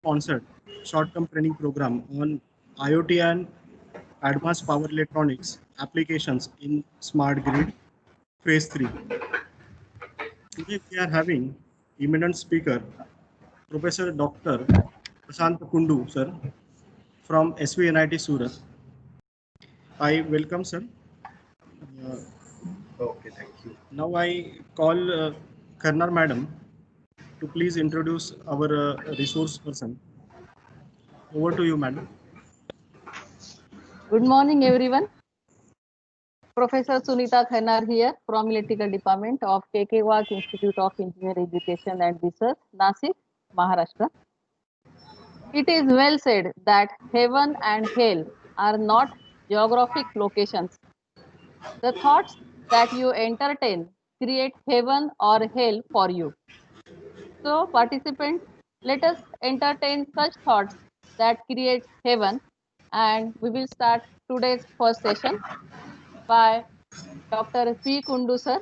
sponsored short-term training program on IoT and advanced power electronics applications in smart grid phase 3. Today we are having eminent speaker Professor Dr.P.Kundu sir from SVNIT Surat. I welcome sir. Okay, thank you. Now I call Karnar madam to please introduce our resource person. Over to you, madam. Good morning, everyone. Professor Sunita Khanar here from Electrical Department of KKWIEER Institute of Engineering Education and Research, Nasik, Maharashtra. It is well said that heaven and hell are not geographic locations. The thoughts that you entertain create heaven or hell for you. So, participants, let us entertain such thoughts that create heaven, and we will start today's first session by Dr.P. Kundu sir.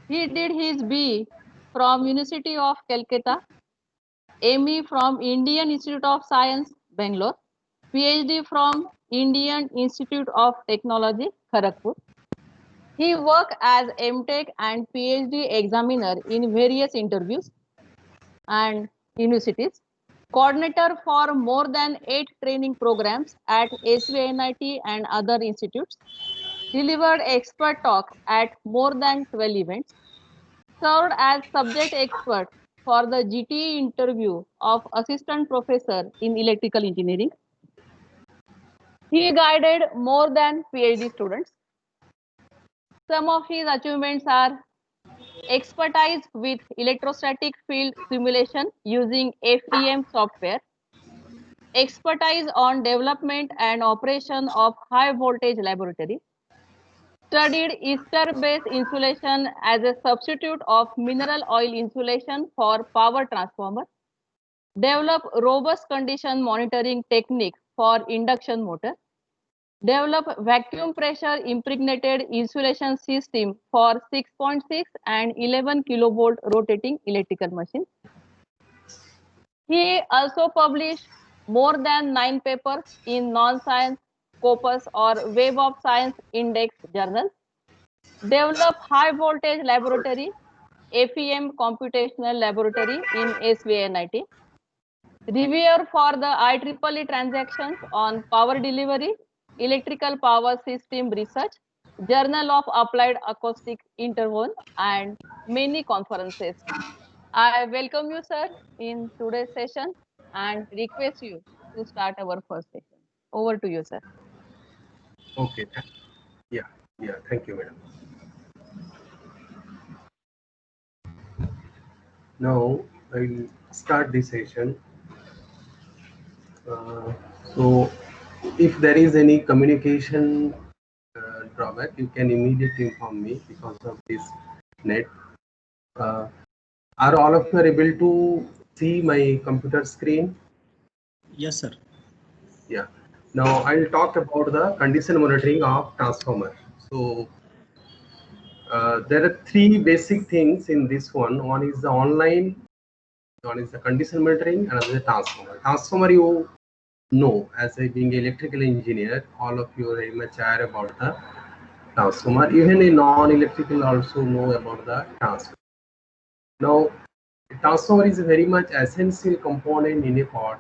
He did his B from University of Calcutta, ME from Indian Institute of Science, Bangalore, PhD from Indian Institute of Technology, Kharagpur. He worked as MTech and PhD examiner in various interviews and universities, coordinator for more than 8 training programs at SVNIT and other institutes, delivered expert talk at more than 12 events, served as subject expert for the GTE interview of assistant professor in electrical engineering. He guided more than PhD students. Some of his achievements are expertise with electrostatic field simulation using FEM software, expertise on development and operation of high voltage laboratory, studied ester-based insulation as a substitute of mineral oil insulation for power transformer, developed robust condition monitoring technique for induction motor, developed vacuum pressure impregnated insulation system for 6.6 and 11 kilovolt rotating electrical machine. He also published more than 9 papers in non-science, Scopus or Web of Science Index journals, developed high voltage laboratory, FEM computational laboratory in SVNIT, reviewer for the IEEE transactions on power delivery, electrical power system research, Journal of Applied Acoustic Interval, and many conferences. I welcome you, sir, in today's session and request you to start our first session. Over to you, sir. Okay. Yeah. Thank you, madam. Now I will start the session. So, if there is any communication drawback, you can immediately inform me because of this net. Are all of you able to see my computer screen? Yes, sir. Yeah. Now I will talk about the condition monitoring of transformer. So there are 3 basic things in this one. One is the online, one is the condition monitoring, another is the transformer. Transformer, you know, as a being electrical engineer, all of you are very much aware about the transformer. Even a non-electrical also know about the transformer. Now, transformer is a very much essential component in a power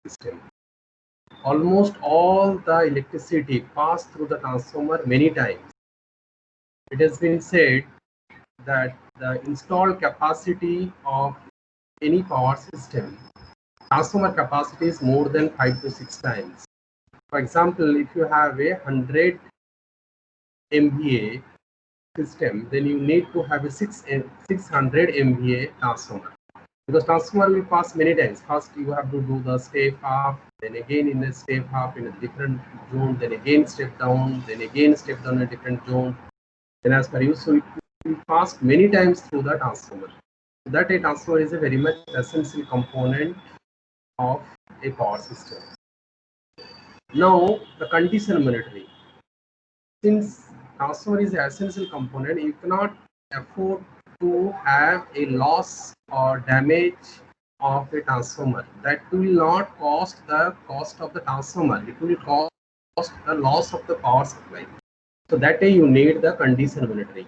system. Almost all the electricity pass through the transformer many times. It has been said that the installed capacity of any power system, transformer capacity is more than 5 to 6 times. For example, if you have a 100 MVA system, then you need to have a 600 MVA transformer, because transformer will pass many times. First you have to do the step up, then again in a step up in a different zone, then again step down, then again step down in a different zone. Then as per you, so it will pass many times through the transformer. So that a transformer is a very much essential component of a power system. Now the condition monitoring. Since transformer is an essential component, you cannot afford to have a loss or damage of a transformer. That will not cost the cost of the transformer. It will cost the loss of the power supply. So that way you need the condition monitoring.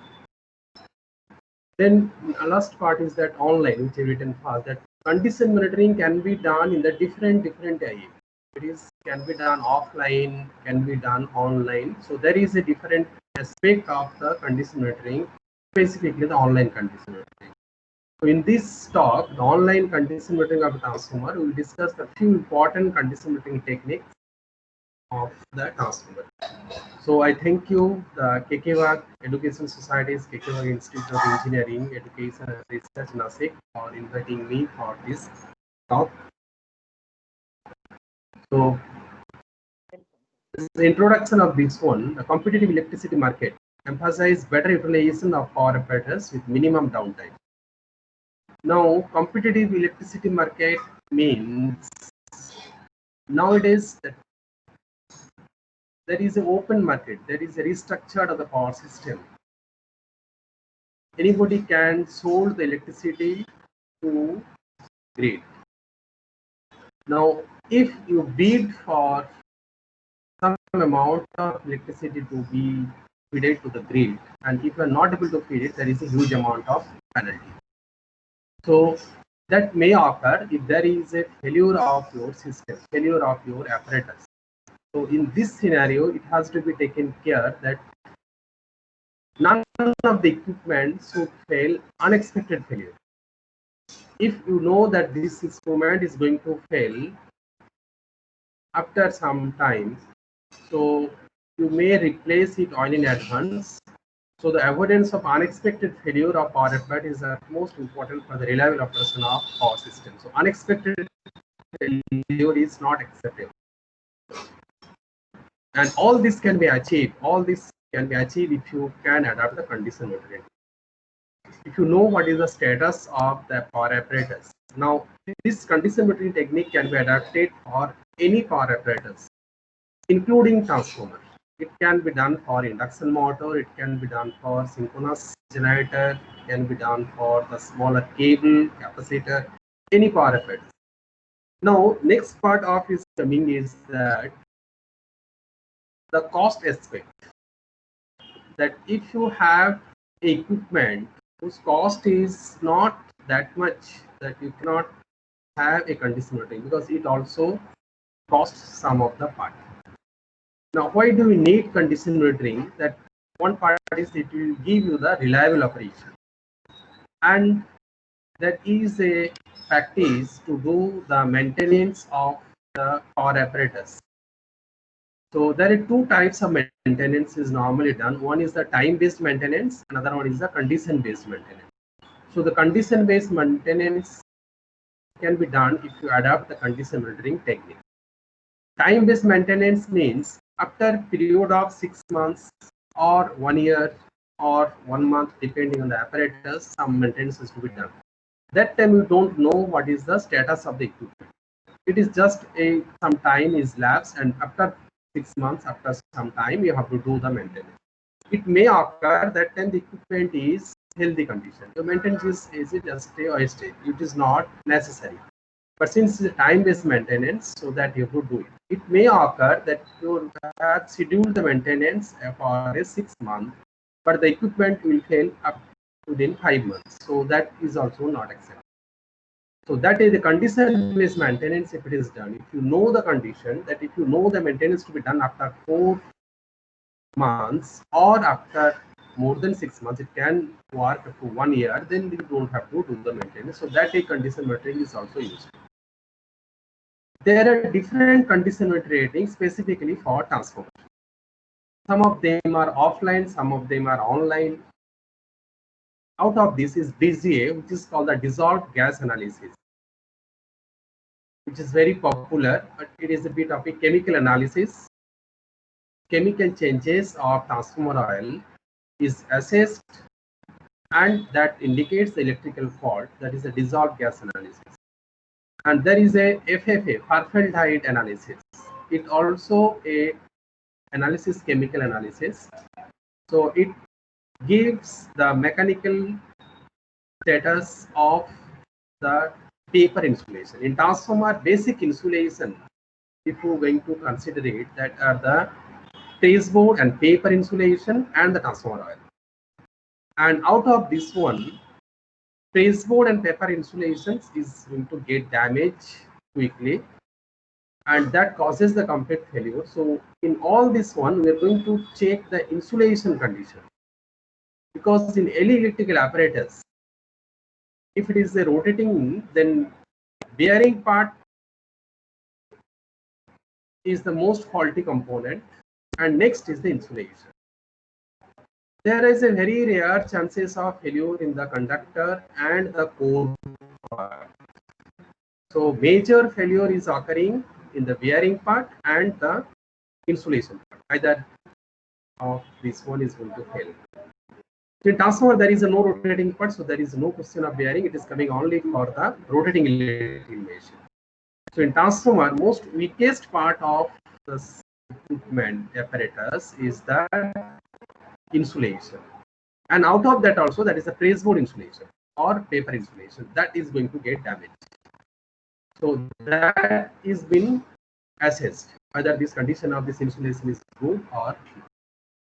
Then last part is that online, which is written fast. That condition monitoring can be done in the different area. It is can be done offline, can be done online. So there is a different aspect of the condition monitoring, specifically the online condition monitoring. So in this talk, the online condition monitoring of a transformer, we will discuss a few important condition monitoring techniques of the transformer. So I thank you, the KKWIEER Education Society's KKWIEER Institute of Engineering, Education and Research, Nasik, for inviting me for this talk. So the introduction of this one, the competitive electricity market emphasizes better utilization of power apparatus with minimum downtime. Now, competitive electricity market means nowadays that there is an open market, there is a restructured of the power system. Anybody can sold the electricity to grid. Now, if you bid for some amount of electricity to be fed to the grid, and if you are not able to feed it, there is a huge amount of penalty. So that may occur if there is a failure of your system, failure of your apparatus. So in this scenario, it has to be taken care that none of the equipment should fail unexpected failure. If you know that this instrument is going to fail after some time, so you may replace it on in advance. So the avoidance of unexpected failure of power apparatus is most important for the reliable operation of power system. So unexpected failure is not acceptable. And all this can be achieved. All this can be achieved if you can adapt the condition monitoring. If you know what is the status of the power apparatus. Now, this condition monitoring technique can be adapted for any power apparatus, including transformer. It can be done for induction motor, it can be done for synchronous generator, it can be done for the smaller cable, capacitor, any power apparatus. Now, next part of is coming is that the cost aspect. That if you have equipment whose cost is not that much, that you cannot have a condition monitoring because it also costs some of the part. Now, why do we need condition monitoring? That one part is it will give you the reliable operation, and that is a practice to do the maintenance of the power apparatus. So there are two types of maintenance is normally done. One is the time-based maintenance, another one is the condition-based maintenance. So the condition-based maintenance can be done if you adopt the condition monitoring technique. Time-based maintenance means after period of 6 months or 1 year or 1 month, depending on the apparatus, some maintenance is to be done. That time you don't know what is the status of the equipment. It is just some time is lapsed, and after 6 months, after some time, you have to do the maintenance. It may occur that then the equipment is healthy condition. The maintenance is it a stay or a stay? It is not necessary. But since it's a time-based maintenance, so that you have to do it. It may occur that you have scheduled the maintenance for a 6 month, but the equipment will fail up within 5 months. So that is also not acceptable. So that is the condition-based maintenance if it is done. If you know the condition, that if you know the maintenance to be done after 4 months or after more than 6 months, it can work up to 1 year, then you don't have to do the maintenance. So that a condition monitoring is also used. There are different condition monitoring specifically for transformers. Some of them are offline, some of them are online. Out of this is DGA, which is called the dissolved gas analysis, which is very popular, but it is a bit of a chemical analysis. Chemical changes of transformer oil is assessed, and that indicates the electrical fault. That is a dissolved gas analysis. And there is a FFA, formaldehyde analysis. It also a analysis, chemical analysis. So it gives the mechanical status of the paper insulation. In transformer, basic insulation, if you're going to consider it, that are the trace-board and paper insulation and the transformer oil. And out of this one, trace-board and paper insulations is going to get damaged quickly, and that causes the complete failure. So in all this one, we are going to check the insulation condition, because in any electrical apparatus, if it is a rotating, then bearing part is the most faulty component, and next is the insulation. There is a very rare chances of failure in the conductor and the core part. So major failure is occurring in the bearing part and the insulation part. Either of this one is going to fail. So in transformer, there is no rotating part, so there is no question of bearing. It is coming only for the rotating electrical machine. So in transformer, most weakest part of the equipment apparatus is the insulation, and out of that also, that is a trace-board insulation or paper insulation that is going to get damaged. So that is been assessed whether this condition of this insulation is good or not.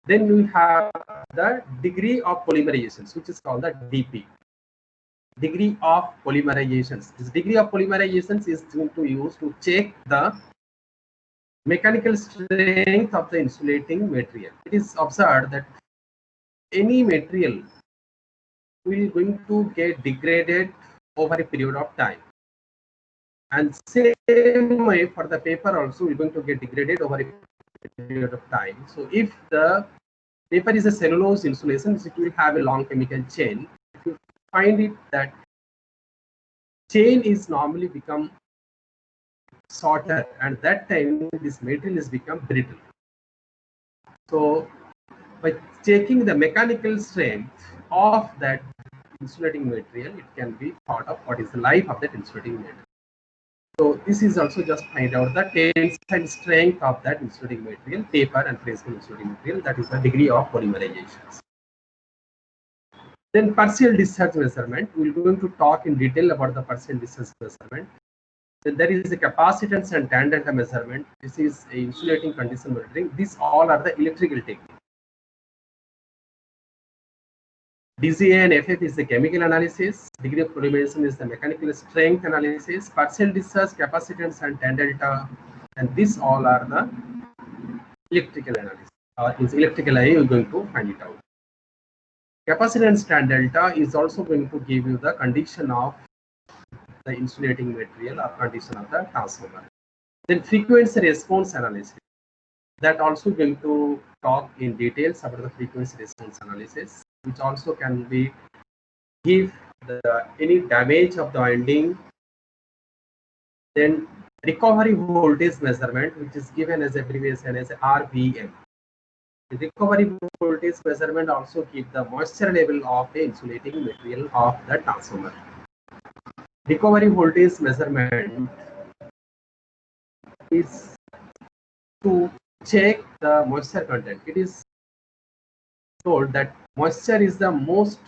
Then we have the degree of polymerizations, which is called the DP. Degree of polymerizations. This degree of polymerizations is going to use to check the mechanical strength of the insulating material. It is observed that any material will going to get degraded over a period of time, and same way for the paper also, we're going to get degraded over a period of time. So if the paper is a cellulose insulation, it will have a long chemical chain. If you find it that chain is normally become shorter, and that time this material is become brittle. So by checking the mechanical strength of that insulating material, it can be thought of what is the life of that insulating material. So this is also just find out the tensile strength of that insulating material, paper and trace-board insulating material. That is the degree of polymerizations. Then partial discharge measurement. We're going to talk in detail about the partial discharge measurement. Then there is a capacitance and tan delta measurement. This is a insulating condition monitoring. These all are the electrical techniques. DCA and FF is the chemical analysis. Degree of polymerization is the mechanical strength analysis. Partial discharge, capacitance, and tan delta, and these all are the electrical analysis. Is electrical eye, you're going to find it out. Capacitance tan delta is also going to give you the condition of the insulating material or condition of the transformer. Then frequency response analysis. That also going to talk in details about the frequency response analysis, which also can be give any damage of the winding. Then recovery voltage measurement, which is given as abbreviation as RVM. The recovery voltage measurement also keep the moisture level of the insulating material of the transformer. Recovery voltage measurement is to check the moisture content. It is told that moisture is the most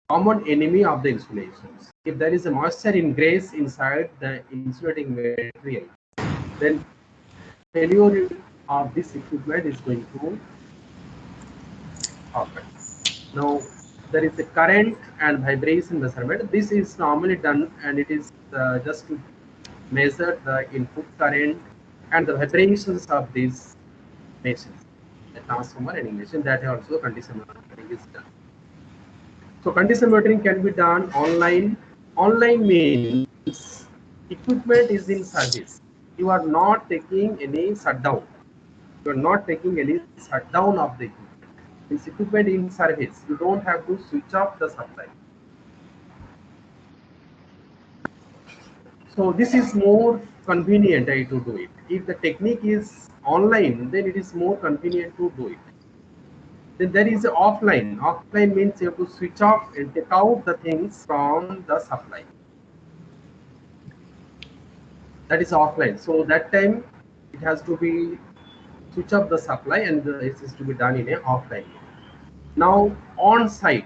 common enemy of the insulations. If there is a moisture ingress inside the insulating material, then failure of this equipment is going to occur. Now there is a current and vibration measurement. This is normally done, and it is just to measure the input current and the vibrations of these machines, the transformer and ignition. That also condition monitoring is done. So condition monitoring can be done online. Online means equipment is in service. You are not taking any shutdown. You are not taking any shutdown of the equipment. This equipment in service. You don't have to switch off the supply. So this is more convenient to do it. If the technique is online, then it is more convenient to do it. Then there is offline. Offline means you have to switch off and take out the things from the supply. That is offline. So that time it has to be switch off the supply, and it is to be done in a offline. Now on site,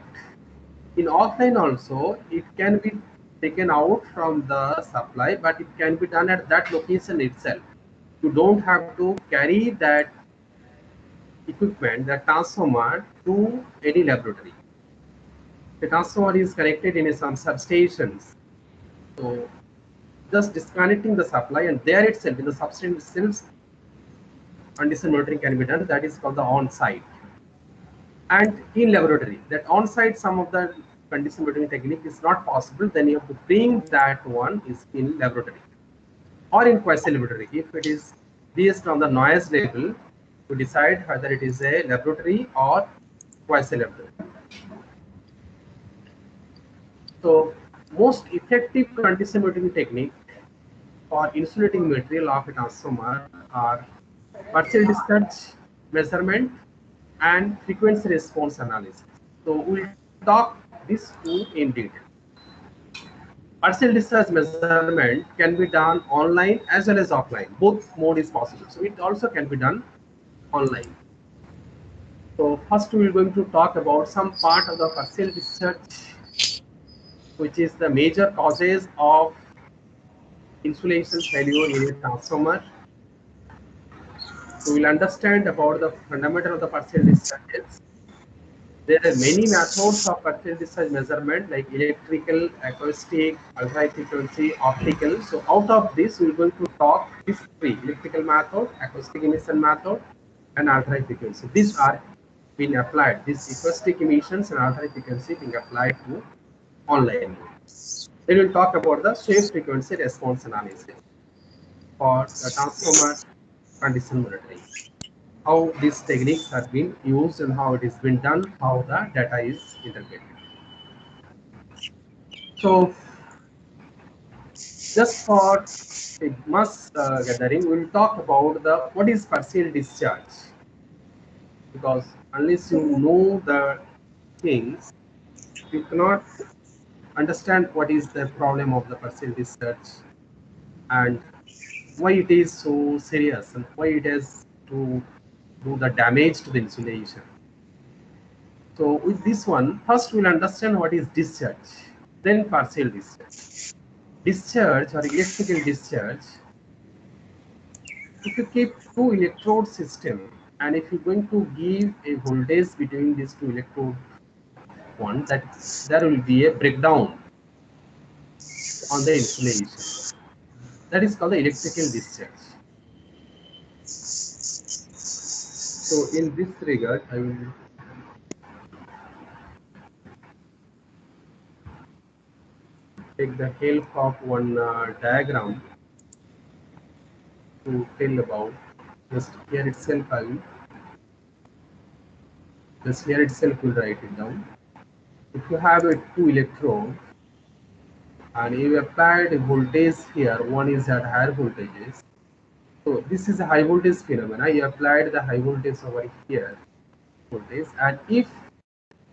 in offline also it can be taken out from the supply, but it can be done at that location itself. You don't have to carry that equipment, that transformer, to any laboratory. The transformer is connected in some substations. So just disconnecting the supply, and there itself, in the substation itself, condition monitoring can be done. That is called the on-site. And in laboratory, that on-site, some of the condition monitoring technique is not possible, then you have to bring that one is in laboratory or in quasi-laboratory. If it is based on the noise level, to decide whether it is a laboratory or quasi-laboratory. So most effective condition monitoring technique for insulating material of a transformer are partial discharge measurement and frequency response analysis. So we'll talk these two in detail. Partial discharge measurement can be done online as well as offline. Both mode is possible. So it also can be done online. So first we are going to talk about some part of the partial discharge, which is the major causes of insulation failure in a transformer. So we'll understand about the fundamental of the partial discharges. There are many methods of partial discharge measurement, like electrical, acoustic, ultra high frequency, optical. So out of this, we're going to talk these three: electrical method, acoustic emission method, and ultra high frequency. These are being applied. These acoustic emissions and ultra high frequency being applied to online. Then we'll talk about the wave frequency response analysis for the transformer condition monitoring. How these techniques are being used and how it is being done, how the data is interpreted. So just for a mass gathering, we'll talk about the what is partial discharge, because unless you know the things, you cannot understand what is the problem of the partial discharge and why it is so serious and why it has to do the damage to the insulation. So with this one, first we'll understand what is discharge, then partial discharge. Discharge or electrical discharge, if you keep two electrode system and if you're going to give a voltage between these two electrode one, that there will be a breakdown on the insulation. That is called the electrical discharge. So in this regard, I will take the help of one diagram to tell about. Just here itself I will write it down. If you have a two electrode and you applied a voltage here, one is at higher voltages. So this is a high voltage phenomena. You applied the high voltage over here, voltage, and if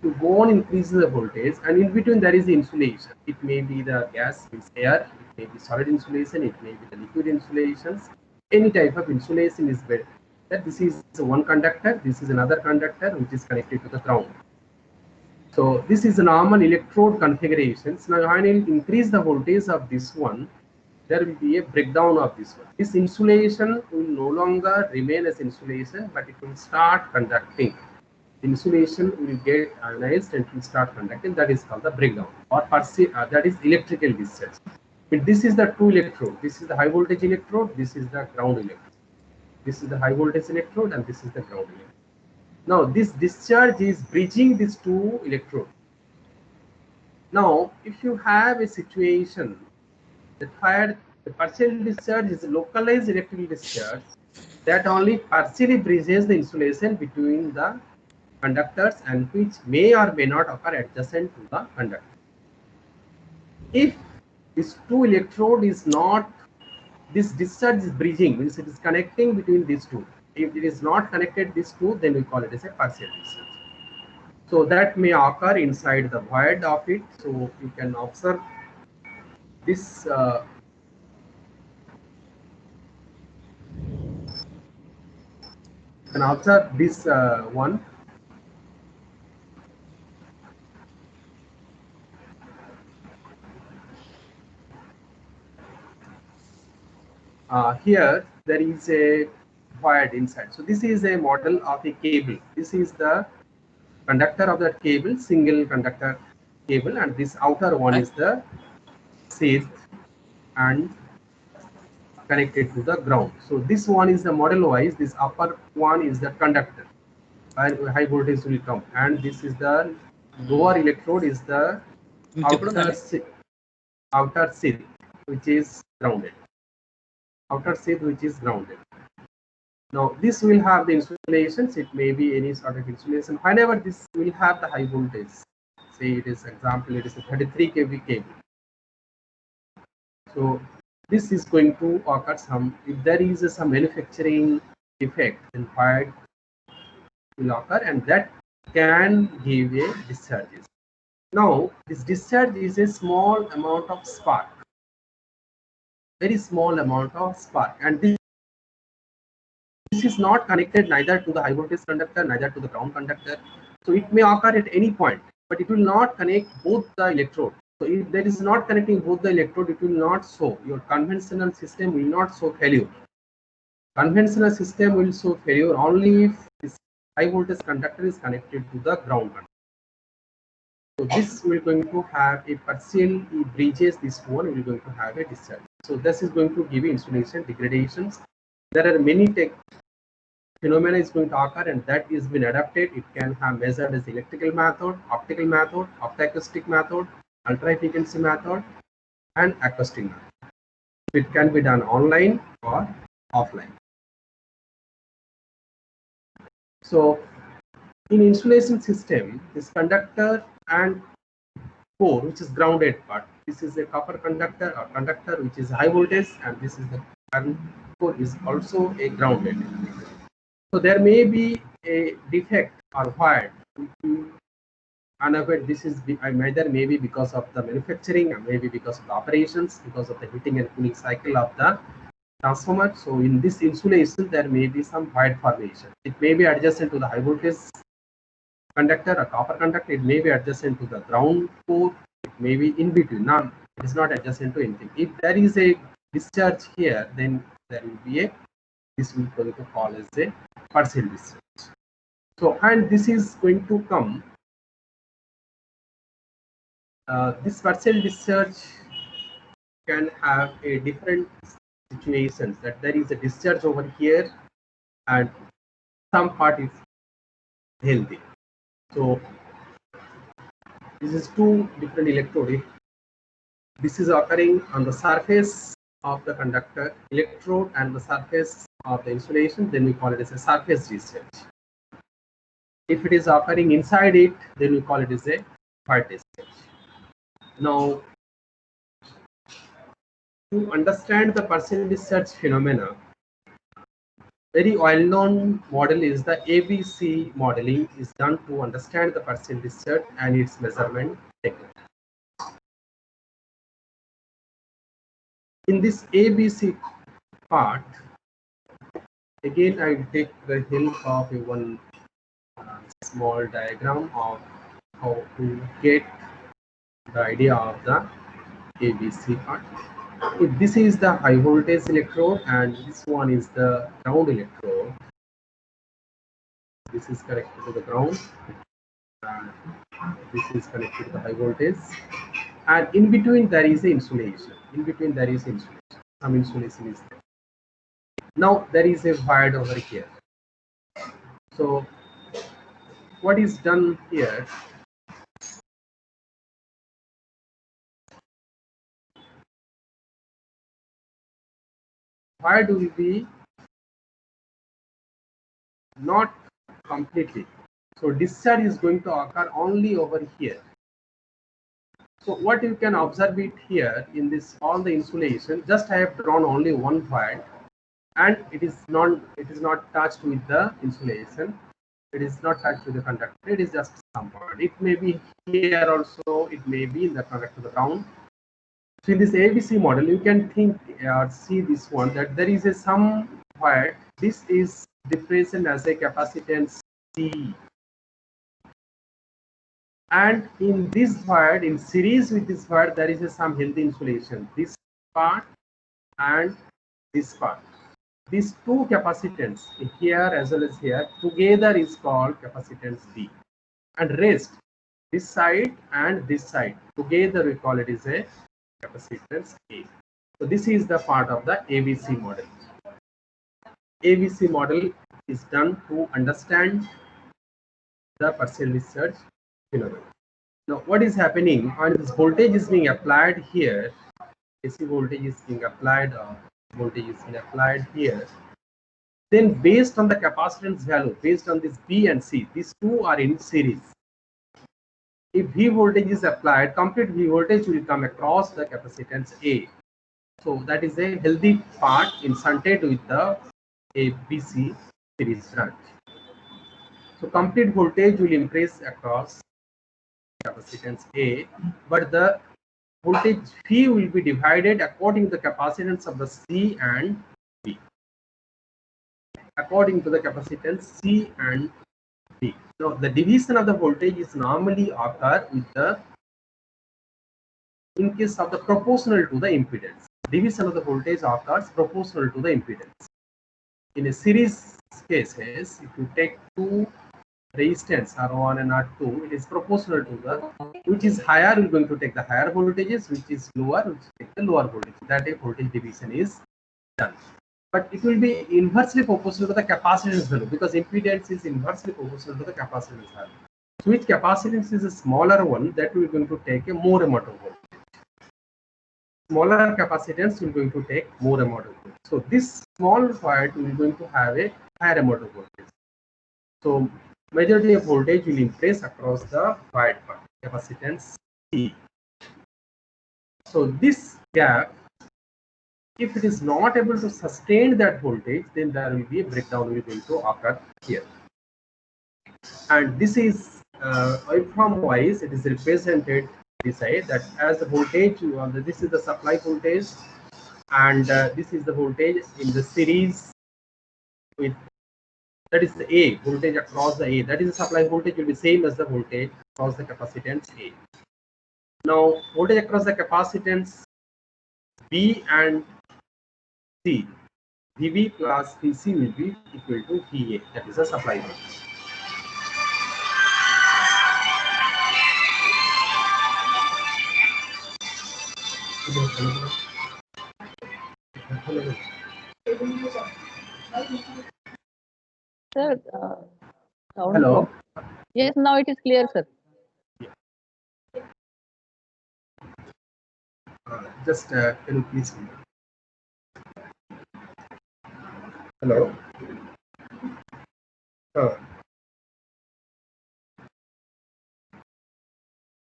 you go on increasing the voltage, and in between there is insulation. It may be the gas, it's air, it may be solid insulation, it may be the liquid insulations. Any type of insulation is better. That this is one conductor, this is another conductor which is connected to the ground. So this is a normal electrode configurations. Now when you increase the voltage of this one, there will be a breakdown of this one. This insulation will no longer remain as insulation, but it will start conducting. Insulation will get ionized and will start conducting. That is called the breakdown, or that is electrical discharge. But this is the two electrode. This is the high voltage electrode. This is the ground electrode. This is the high voltage electrode, and this is the ground electrode. Now this discharge is bridging these two electrodes. Now if you have a situation that where the partial discharge is a localized electrical discharge, that only partially bridges the insulation between the conductors and which may or may not occur adjacent to the conductor. If this two electrode is not, this discharge is bridging, means it is connecting between these two. If it is not connected these two, then we call it as a partial discharge. So that may occur inside the void of it. So you can observe this one. here there is a void inside. So this is a model of a cable. This is the conductor of that cable, single conductor cable, and this outer one is the sheath and connected to the ground. So this one is the model wise. This upper one is the conductor where high voltage will come, and this is the lower electrode is the outer sheath which is grounded. Outer sheath which is grounded. Now this will have the insulations. It may be any sort of insulation. Whenever this will have the high voltage, say it is example, it is a 33 kV cable. So this is going to occur some, if there is some manufacturing defect, then void will occur, and that can give a discharge. Now this discharge is a small amount of spark, very small amount of spark, and this is not connected neither to the high voltage conductor, neither to the ground conductor. So it may occur at any point, but it will not connect both the electrode. So if there is not connecting both the electrode, it will not show, your conventional system will not show failure. Conventional system will show failure only if this high voltage conductor is connected to the ground conductor. So this will going to have a partial, it breaches this one, we are going to have a discharge. So this is going to give you insulation degradations. There are many phenomena is going to occur, and that is been adapted. It can have measured as electrical method, optical method, optoacoustic method, ultra frequency method, and acoustic method. It can be done online or offline. So in insulation system, this conductor and core, which is grounded part, this is a copper conductor or conductor which is high voltage, and this is the core is also a grounded. So there may be a defect or void, unaware. This is either maybe because of the manufacturing, or maybe because of the operations, because of the heating and cooling cycle of the transformer. So in this insulation, there may be some void formation. It may be adjacent to the high voltage conductor or copper conductor. It may be adjacent to the ground core. It may be in between. Now it is not adjacent to anything. If there is a discharge here, then there will be a, this will going to call as a partial discharge. So, and this is going to come. This partial discharge can have a different situations, that there is a discharge over here and some part is healthy. So this is two different electrode. This is occurring on the surface of the conductor electrode and the surface of the insulation, then we call it as a surface discharge. If it is occurring inside it, then we call it as a void discharge. Now, to understand the partial discharge phenomena, very well-known model is the ABC modeling is done to understand the partial discharge and its measurement technique. In this ABC part, again I will take the help of one small diagram of how to get the idea of the ABC part. If this is the high voltage electrode and this one is the ground electrode, this is connected to the ground and this is connected to the high voltage, and in between there is the insulation. In between there is insulation. Some insulation is there. Now there is a void over here. So what is done here? Void will be not completely. So discharge is going to occur only over here. So what you can observe it here in this all the insulation, just I have drawn only one void, and it is not touched with the insulation. It is not touched with the conductor. It is just some void. It may be here also. It may be in the conductor the ground. So in this ABC model, you can think or see this one, that there is a some void. This is represented as a capacitance C. And in this void, in series with this void, there is a some healthy insulation. This part and this part. These two capacitance here as well as here together is called capacitance B, and rest this side and this side together we call it is a capacitance A. So this is the part of the ABC model. ABC model is done to understand the partial discharge phenomenon. Now what is happening when this voltage is being applied here, AC voltage is being applied or voltage is being applied here, then based on the capacitance value, based on this B and C, these two are in series. If V voltage is applied, complete V voltage will come across the capacitance A. So that is a healthy part inserted with the ABC series branch. So complete voltage will increase across capacitance A, but the voltage V will be divided according to the capacitance of the C and B. According to the capacitance C and B. Now the division of the voltage is normally occur with the, in case of the proportional to the impedance. Division of the voltage occurs proportional to the impedance. In a series cases, if you take two resistance R1 and R2, it is proportional to the, which is higher, we're going to take the higher voltages, which is lower, which take the lower voltage. That a voltage division is done. But it will be inversely proportional to the capacitance value, because impedance is inversely proportional to the capacitance value. So which capacitance is a smaller one, that we're going to take a more amount of voltage. Smaller capacitance we're going to take more amount of voltage. So this small part we're going to have a higher amount of voltage. So majority of voltage will increase across the wide part, capacitance C. So this gap, if it is not able to sustain that voltage, then there will be a breakdown will going to occur here. And this is waveform wise, it is represented this side, that as the voltage, this is the supply voltage, and this is the voltage in the series with, that is the A, voltage across the A, that is the supply voltage will be same as the voltage across the capacitance A. Now voltage across the capacitance B and C, VB plus VC will be equal to VA, that is the supply voltage. Sir, sound Hello. Yes, now it is clear, sir. Just can you please? Hello.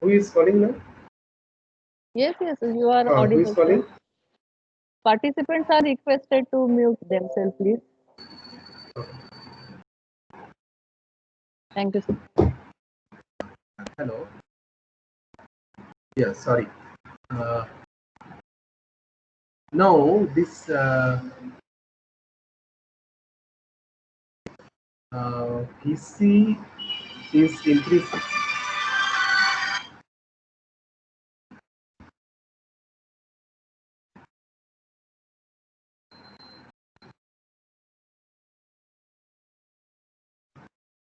Who is calling now? Yes, you are Who audible. is calling? Sir. Participants are requested to mute themselves, please. Thank you, sir. Hello. Yeah, sorry. Now this PC is increasing.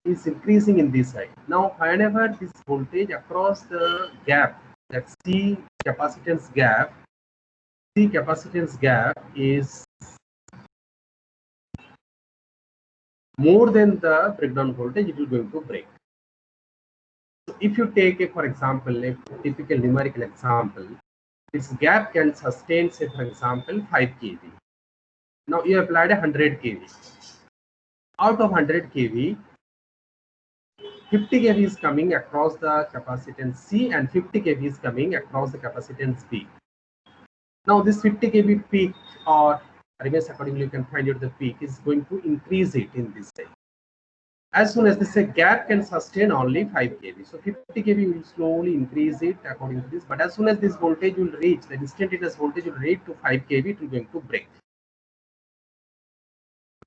Is increasing in this side. Now, whenever this voltage across the gap, that C capacitance gap is more than the breakdown voltage, it will going to break. So if you take a, for example, a typical numerical example, this gap can sustain, say for example, 5 kV. Now you applied 100 kV. Out of 100 kV, 50 kV is coming across the capacitance C and 50 kV is coming across the capacitance B. Now this 50 kV peak, or remains accordingly, you can find out the peak is going to increase it in this side. As soon as this gap can sustain only 5 kV, so 50 kV will slowly increase it according to this. But as soon as this voltage will reach, the instantaneous voltage will reach to 5 kV, it will going to break.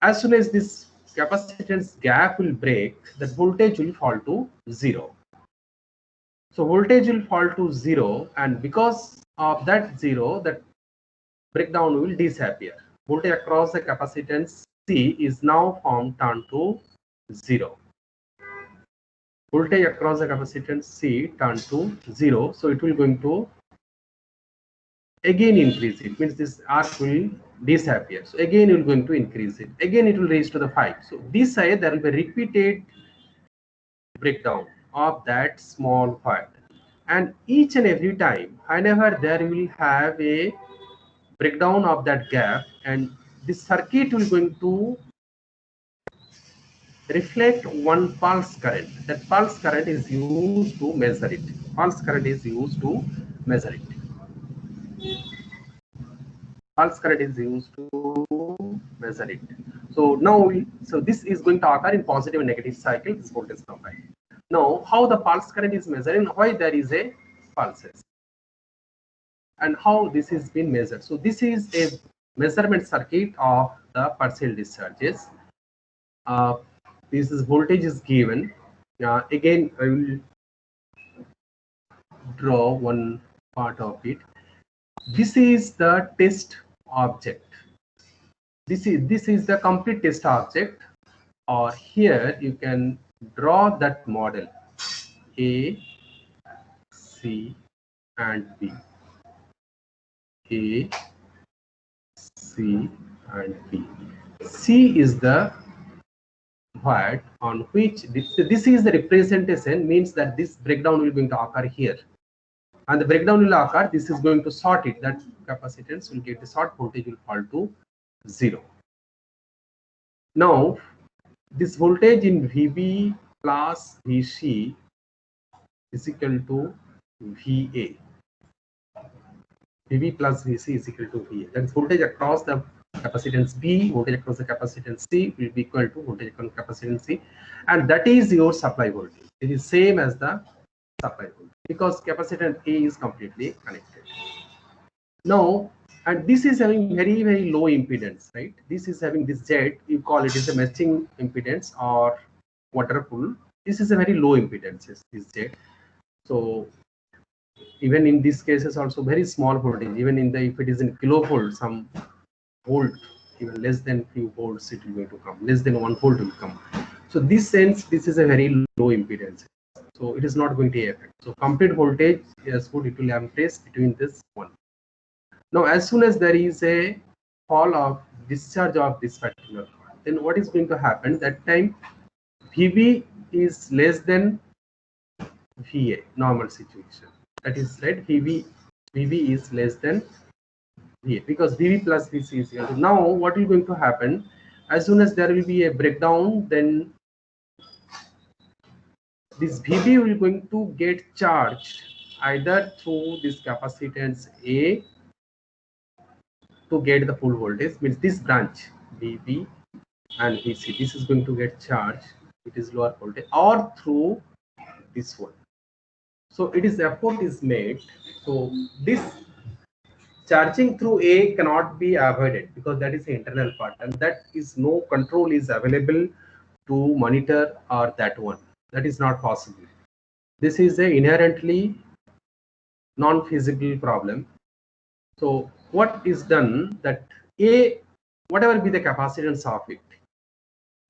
As soon as this capacitance gap will break, the voltage will fall to 0. So voltage will fall to 0, and because of that 0, that breakdown will disappear. voltage across the capacitance C is now turned to 0. Voltage across the capacitance C turned to 0. So it will going to again increase. It means this arc will disappear. So again you will going to increase it. Again it will raise to the 5. So this side there will be repeated breakdown of that small part. And each and every time, whenever there will have a breakdown of that gap, and this circuit will going to reflect one pulse current. That pulse current is used to measure it. Pulse current is used to measure it. Pulse current is used to measure it. So now, so this is going to occur in positive and negative cycle. This voltage profile. Now, how the pulse current is measured and why there is a pulses, and how this is been measured. So this is a measurement circuit of the partial discharges. This is voltage is given. Again, I will draw one part of it. This is the test object. This is the complete test object. Or here you can draw that model A, C, and B. A, C, and B. C is the word on which this is the representation, means that this breakdown will going to occur here, and the breakdown will occur. This is going to sort it. That capacitance will get the short, voltage will fall to 0. Now this voltage in VB plus VC is equal to VA. VB plus VC is equal to VA. That is voltage across the capacitance B, voltage across the capacitance C will be equal to voltage across capacitance C, and that is your supply voltage. It is same as the supply voltage because capacitance A is completely connected. Now, and this is having very low impedance, right? This is having this Z, you call it is a matching impedance or water pull. This is a very low impedance, this Z. So even in these cases also very small voltage, even in the, if it is in kilovolt, some volt, even less than few volts it will going to come, less than 1 volt will come. So this sense, this is a very low impedance, so it is not going to affect. So complete voltage is good, it will amperes between this one. Now as soon as there is a fall of discharge of this particular part, then what is going to happen? That time VB is less than VA, normal situation. That is right, VB is less than VA because VB plus VC is equal to. Now what is going to happen? As soon as there will be a breakdown, then this VB will going to get charged either through this capacitance A to get the full voltage, means this branch VB and VC, this is going to get charged, it is lower voltage, or through this one. So it is effort is made. So this charging through A cannot be avoided because that is the internal part, and that is no control is available to monitor or that one. That is not possible. This is a inherently non-feasible problem. So what is done, that A, whatever be the capacitance of it,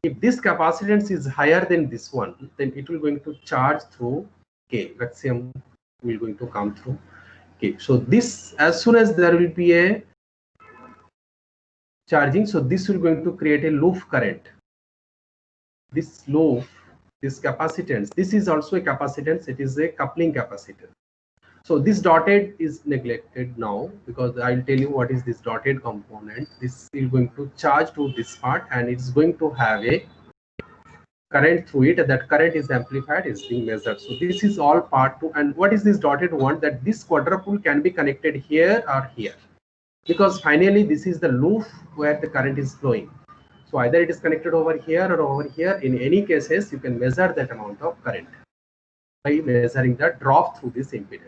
if this capacitance is higher than this one, then it will going to charge through K. Maximum will going to come through K. So this, as soon as there will be a charging, so this will going to create a loop current. This loop, this capacitance, this is also a capacitance, it is a coupling capacitor. So this dotted is neglected now because I'll tell you what is this dotted component. This is going to charge to this part and it's going to have a current through it. That current is amplified, is being measured. So this is all part 2. And what is this dotted one? That this quadrupole can be connected here or here, because finally this is the loop where the current is flowing. So either it is connected over here or over here. In any cases, you can measure that amount of current by measuring the drop through this impedance.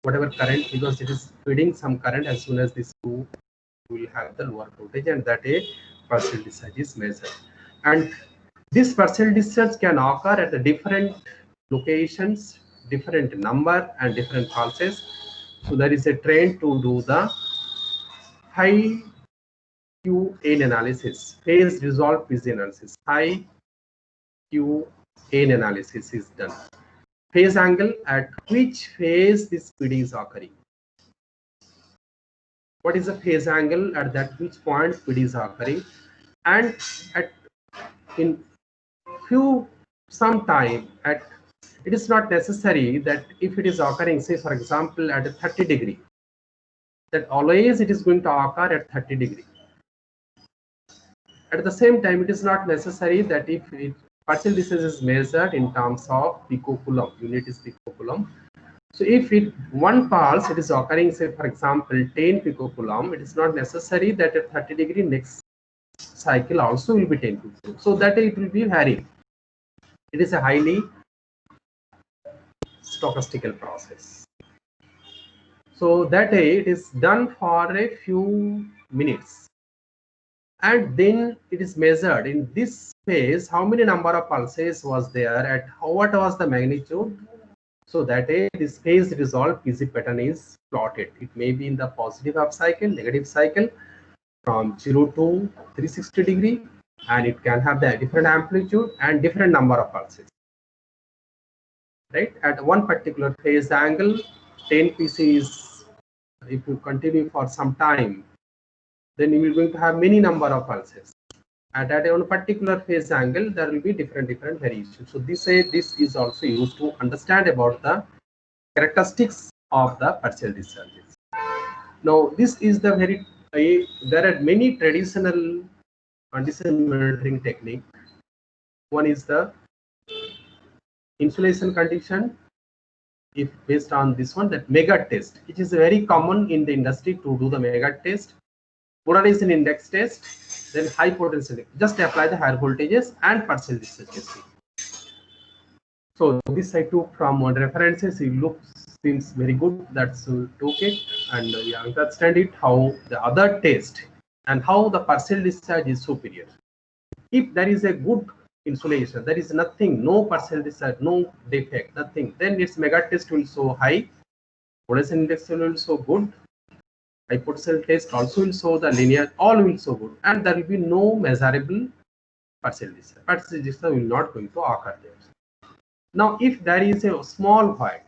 Whatever current, because it is feeding some current, as soon as this two will have the lower voltage, and that a partial discharge is measured. And this partial discharge can occur at the different locations, different number and different pulses. So there is a trend to do the high QAN analysis, phase resolved PG analysis, high QAN analysis is done. Phase angle at which phase this PD is occurring. What is the phase angle at that which point PD is occurring, and at in some time at, it is not necessary that if it is occurring, say for example at a 30 degree, that always it is going to occur at 30 degree. At the same time, it is not necessary that if partial discharge is measured in terms of picocoulomb, unit is picocoulomb. So if one pulse it is occurring, say for example 10 picocoulomb, it is not necessary that at 30 degree next cycle also will be 10 picocoulomb. So that it will be varying. It is a highly statistical process. So that it is done for a few minutes, and then it is measured in this phase how many number of pulses was there, at what was the magnitude. So that this phase resolved PG pattern is plotted. It may be in the positive half cycle, negative cycle, from 0 to 360 degree, and it can have the different amplitude and different number of pulses. Right, at one particular phase angle, 10 PC is, if you continue for some time, then you will going to have many number of pulses. And at one particular phase angle, there will be different variations. So this is also used to understand about the characteristics of the partial discharges. Now this is the there are many traditional condition monitoring technique. One is the insulation condition. If based on this one, that Megger test, which is very common in the industry to do the Megger test, polarization index test, then high potential, just apply the higher voltages and partial discharge testing. So this I took from one references. It seems very good. That's took it, and we understand it how the other test and how the partial discharge is superior. If there is a good insulation, there is nothing, no partial discharge, no defect, nothing, then its Megger test will show high, polarization index will show good, hypotential test also will show the linear, all will show good, and there will be no measurable partial discharge. Partial discharge will not going to occur there. Now, if there is a small void,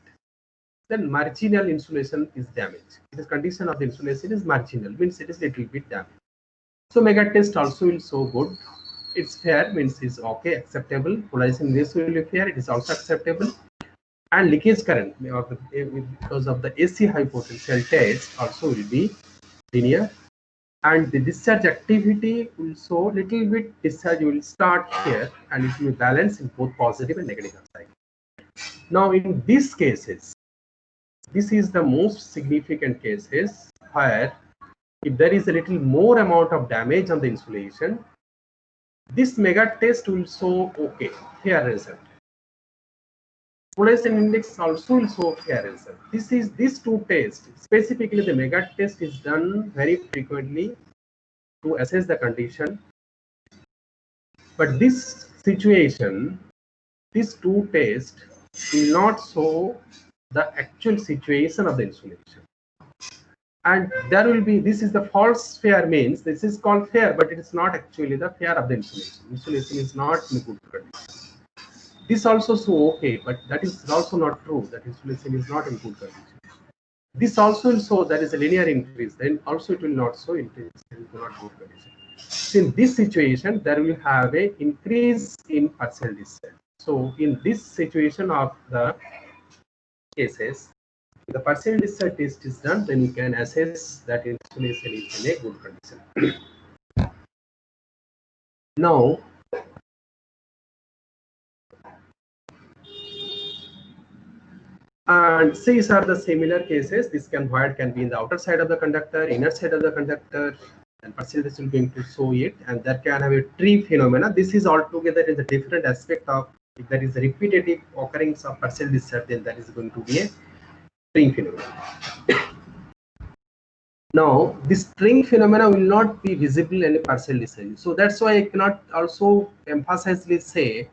then marginal insulation is damaged. It is condition of the insulation is marginal, means it is little bit damaged. So Megger test also will show good. It's fair, means it's okay, acceptable. Polarization ratio will be fair, it is also acceptable. And leakage current because of the AC high potential test also will be linear. And the discharge activity will show little bit discharge will start here, and it will be balanced in both positive and negative side. Now in these cases, this is the most significant cases where if there is a little more amount of damage on the insulation, this Megger test will show okay, fair result. Polarization index also will show fair result. These two tests, specifically the Megger test, is done very frequently to assess the condition. But this situation, these two tests will not show the actual situation of the insulation. And there will be, this is the false fair, means this is called fair, but it is not actually the fair of the insulation. Insulation is not in good condition. This also show okay, but that is also not true, that insulation is not in good condition. This also will show there is a linear increase, then also it will not show increase in not good condition. So in this situation, there will have a increase in partial discharge. So in this situation of the cases, the partial discharge test is done, then you can assess that insulation is in a good condition. Now, and these are the similar cases. This void can be in the outer side of the conductor, inner side of the conductor, and partial discharge will going to show it, and that can have a tree phenomena. This is altogether is a different aspect of, if there is a repetitive occurrence of partial discharge, then that is going to be a string phenomena. Now, this string phenomena will not be visible in a partial discharge. So that's why I cannot also emphasizely say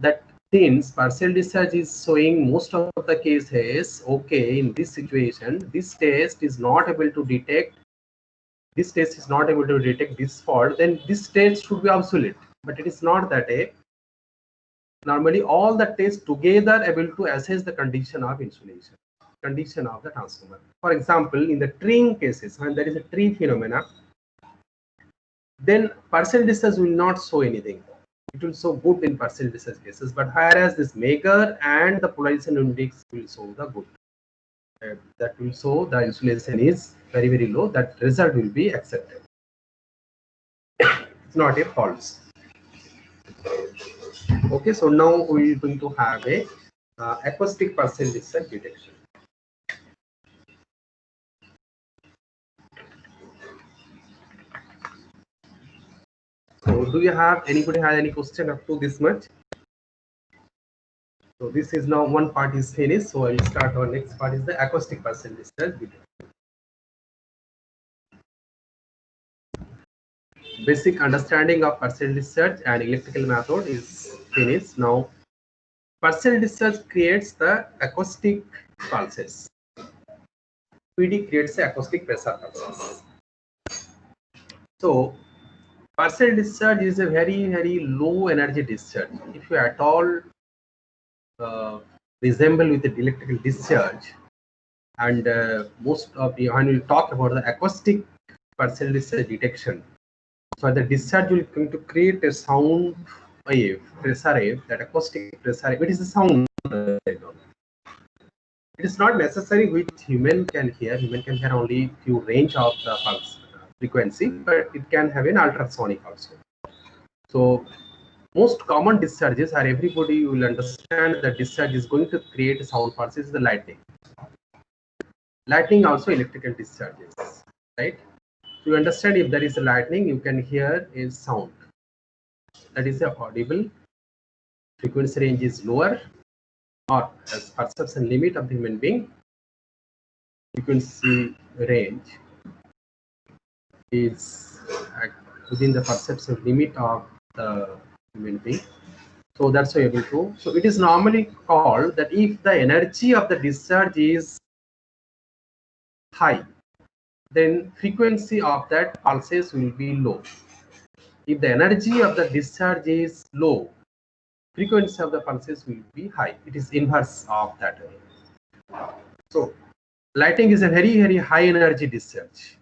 that since partial discharge is showing most of the cases okay in this situation, this test is not able to detect this test is not able to detect this fault, then this test should be obsolete. But it is not that way. Normally, all the tests together able to assess the condition of insulation, condition of the transformer. For example, in the treeing cases, when there is a tree phenomena, then partial discharge will not show anything. It will show good in partial discharge cases, but whereas this maker and the polarization index will show the good. That will show the insulation is very, very low. That result will be accepted. It's not a false. Okay, so now we are going to have a acoustic partial discharge detection. So do you have anybody have any question up to this much? So this is now one part is finished. So I will start our next part is the acoustic partial discharge detection. Basic understanding of partial discharge and electrical method is finished. Now partial discharge creates the acoustic pulses. PD creates the acoustic pressure pulses. So partial discharge is a very, very low energy discharge. If you at all resemble with the electrical discharge, and most of the when we talk about the acoustic partial discharge detection, so the discharge will going to create a sound wave, pressure wave, that acoustic pressure wave. It is a sound. It is not necessary which human can hear. Human can hear only few range of the pulse frequency, but it can have an ultrasonic also. So most common discharges are everybody will understand that discharge is going to create a sound pulse is the lightning. Lightning also electrical discharges, right? To understand if there is a lightning, you can hear a sound. That is a audible. Frequency range is lower, or as perception limit of the human being. Frequency range is within the perception limit of the human being. So that's why able to. So it is normally called that if the energy of the discharge is high, then frequency of that pulses will be low. If the energy of the discharge is low, frequency of the pulses will be high. It is inverse of that. So lighting is a very, very high energy discharge.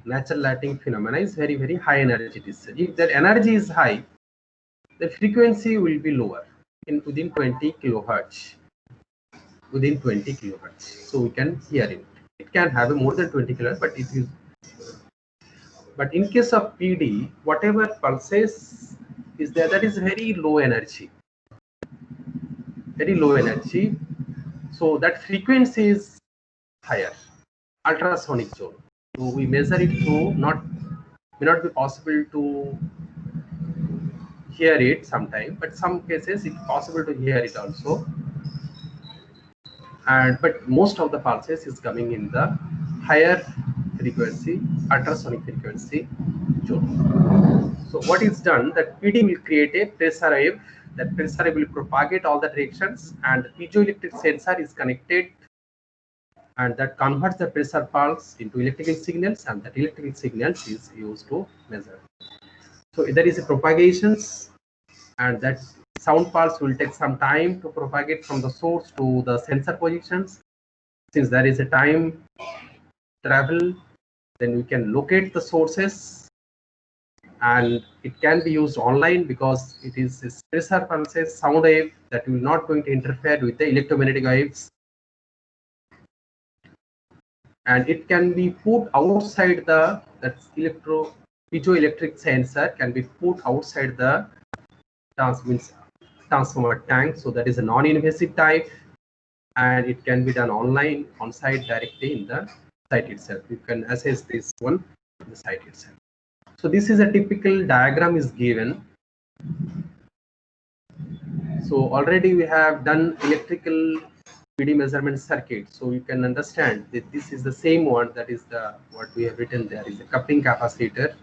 Natural lighting phenomena is very, very high energy discharge. If the energy is high, the frequency will be lower within 20 kilohertz. Within 20 kilohertz, so we can hear it. It can have a more than 20 kilohertz, but it is. But in case of PD, whatever pulses is there, that is very low energy. Very low energy. So that frequency is higher, ultrasonic zone. So we measure it through may not be possible to hear it sometime, but some cases it's possible to hear it also. But most of the pulses is coming in the higher frequency, ultrasonic frequency zone. So what is done, that PD will create a pressure wave. That pressure wave will propagate all the directions, and the piezoelectric sensor is connected, and that converts the pressure pulse into electrical signals, and that electrical signals is used to measure. So there is a propagations, and that sound pulse will take some time to propagate from the source to the sensor positions. Since there is a time travel, then we can locate the sources, and it can be used online because it is a pressure pulses sound wave that will not going to interfere with the electromagnetic waves, and it can be put outside the piezoelectric sensor can be put outside the transformer tank. So that is a non-invasive type, and it can be done online on site directly in the site itself. You can assess this one in the site itself. So this is a typical diagram is given. So already we have done electrical PD measurement circuit. So you can understand that this is the same one, that is the what we have written there is a coupling capacitor,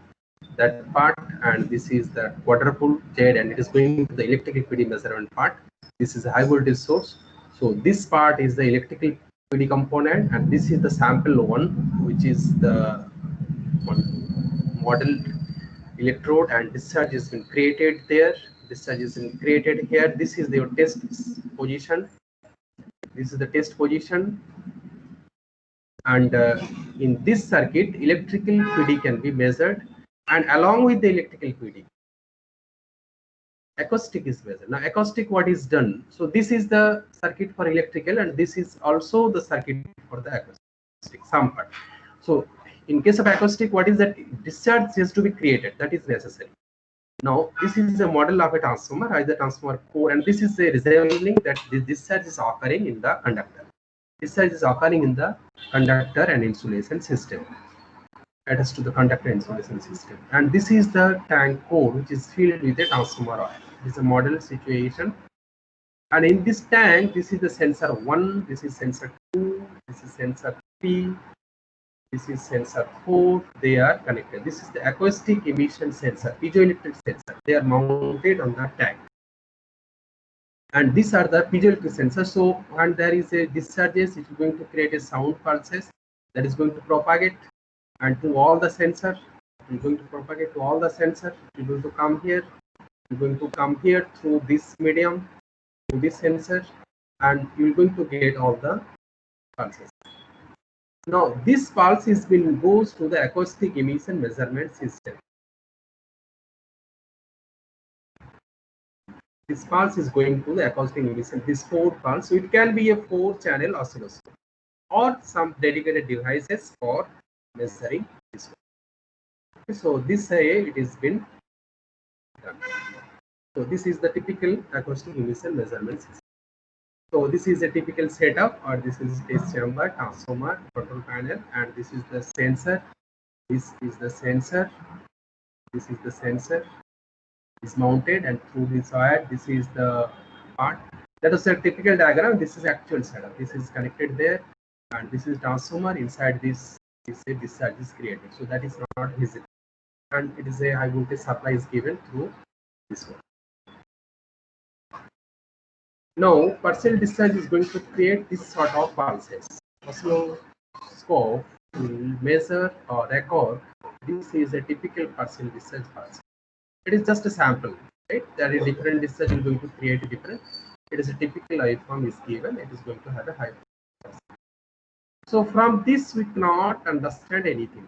that part, and this is the quadrupole Z, and it is going to the electrical PD measurement part. This is a high voltage source. So this part is the electrical PD component, and this is the sample one which is the one model electrode, and discharge has been created there. Discharge has been created here. This is your test position. This is the test position. And in this circuit, electrical PD can be measured, and along with the electrical PD, acoustic is measured. Now acoustic, what is done? So this is the circuit for electrical, and this is also the circuit for the acoustic, some part. So in case of acoustic, what is that? Discharge has to be created, that is necessary. Now this is a model of a transformer, either transformer core, and this is a resembling that the discharge is occurring in the conductor. Discharge is occurring in the conductor and insulation system. Attached to the conductor insulation system. And this is the tank core, which is filled with a transformer oil. This is a model situation. And in this tank, this is the sensor 1, this is sensor 2, this is sensor 3, this is sensor 4. They are connected. This is the acoustic emission sensor, piezoelectric sensor. They are mounted on the tank. And these are the piezoelectric sensors. So when there is a discharges, it is going to create a sound pulses that is going to propagate and to all the sensor. It is going to propagate to all the sensor. It is going to come here. It is going to come here through this medium to this sensor, and you are going to get all the pulses. Now this pulse goes to the acoustic emission measurement system. This pulse is going to the acoustic emission, this 4 pulse. So it can be a 4-channel oscilloscope or some dedicated devices for measuring this one. So this way it has been done. So this is the typical acoustic emission measurement system. So this is a typical setup, or this is test chamber, transformer, control panel, and this is the sensor. This is the sensor. This is the sensor. Is mounted, and through this wire, this is the part. That is a typical diagram. This is actual setup. This is connected there, and this is transformer. Inside this is a discharge is created. So that is not visible, and it is a high voltage supply is given through this one. Now, partial discharge is going to create this sort of pulses. Oscilloscope will measure or record. This is a typical partial discharge pulse. It is just a sample, right? There is different discharge is going to create a different. It is a typical waveform is given. It is going to have a high pulse. So from this we cannot understand anything.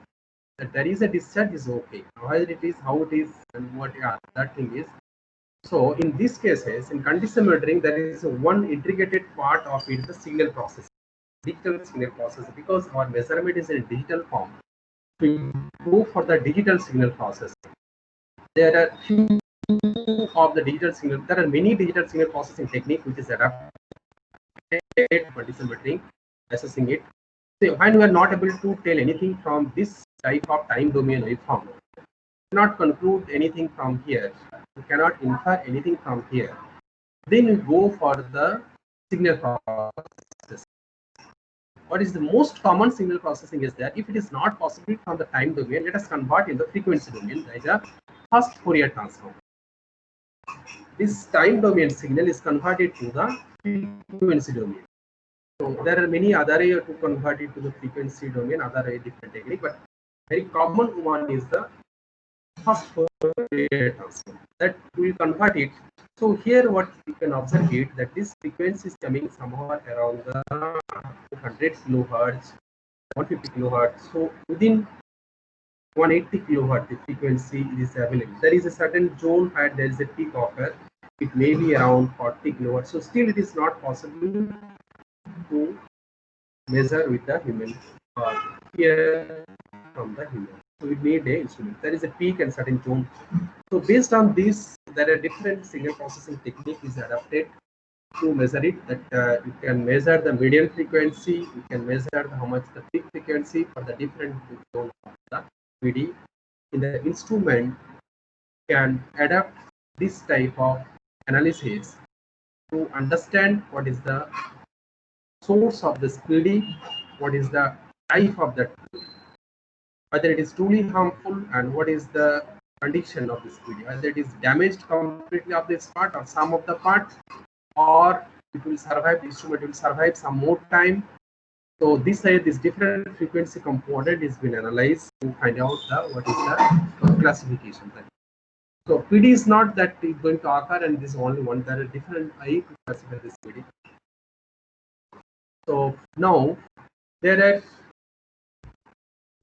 That there is a discharge is okay. Whether it is, how it is, and what that thing is. So in these cases, in condition monitoring, there is one integrated part of it, the signal processing, digital signal processing, because our measurement is in digital form. We go for the digital signal processing. There are few of the digital signal. There are many digital signal processing technique which is adapted for condition monitoring, assessing it. So when we are not able to tell anything from this type of time domain waveform, cannot conclude anything from here. You cannot infer anything from here. Then you go for the signal processing. What is the most common signal processing is that if it is not possible from the time domain, let us convert in the frequency domain by the first Fourier transform. This time domain signal is converted to the frequency domain. So there are many other ways to convert it to the frequency domain, other different technique, but very common one is the first Fourier transform that will convert it. So here what you can observe it that this frequency is coming somewhere around the 200 kilohertz, 150 kilohertz. So within 180 kilohertz the frequency is available. There is a certain zone where there is a peak occur. It may be around 40 kilohertz. So still it is not possible to measure with the human or hear from the human. So we need a instrument. There is a peak and certain zone. So based on this, there are different signal processing technique is adapted to measure it. That you can measure the median frequency, you can measure how much the peak frequency for the different zone of the PD. In the instrument can adapt this type of analysis to understand what is the source of this PD, what is the type of that PD, whether it is truly harmful, and what is the condition of this PD, whether it is damaged completely of this part or some of the parts, or it will survive, the instrument will survive some more time, So this different frequency component is been analyzed to find out what is the classification. So PD is not that is going to occur, and this is only one. There are different way to classify this PD. So now there are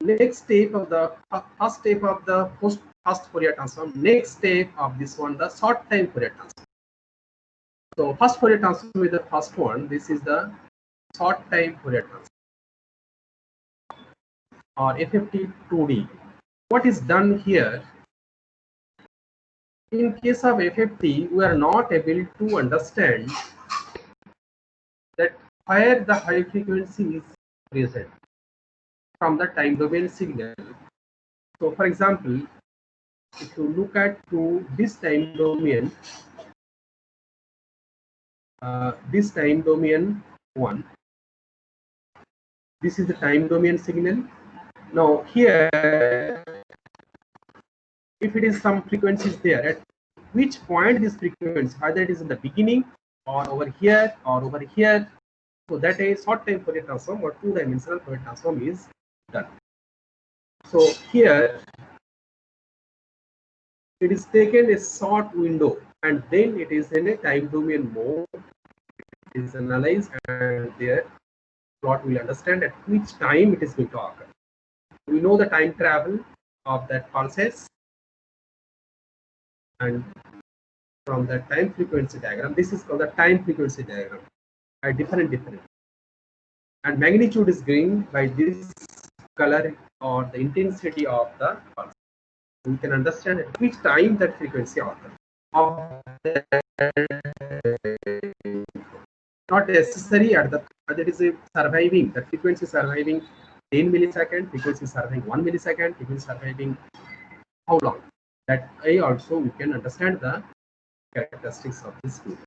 next step of the first step of the first Fourier transform. Next step of this one, the short time Fourier transform. So first Fourier transform is the first one. This is the short time Fourier transform, or FFT 2D. What is done here? In case of FFT, we are not able to understand that where the high frequency is present from the time domain signal. So for example, if you look at to this time domain, this time domain 1, this is the time domain signal. Now here, if it is some frequencies there, at which point this frequency, either it is in the beginning or over here or over here, so that a short time Fourier transform or two-dimensional Fourier transform is done. So here it is taken a short window, and then it is in a time domain mode. It is analyzed, and there plot will understand at which time it is going to occur. We know the time travel of that pulses, and from the time frequency diagram, this is called the time frequency diagram. Different, and magnitude is given by this color or the intensity of the pulse. We can understand at which time that frequency occurs. Not necessary at the that is a surviving, that frequency surviving 10 millisecond, frequency surviving 1 millisecond, frequency surviving how long. That I also we can understand the characteristics of this group.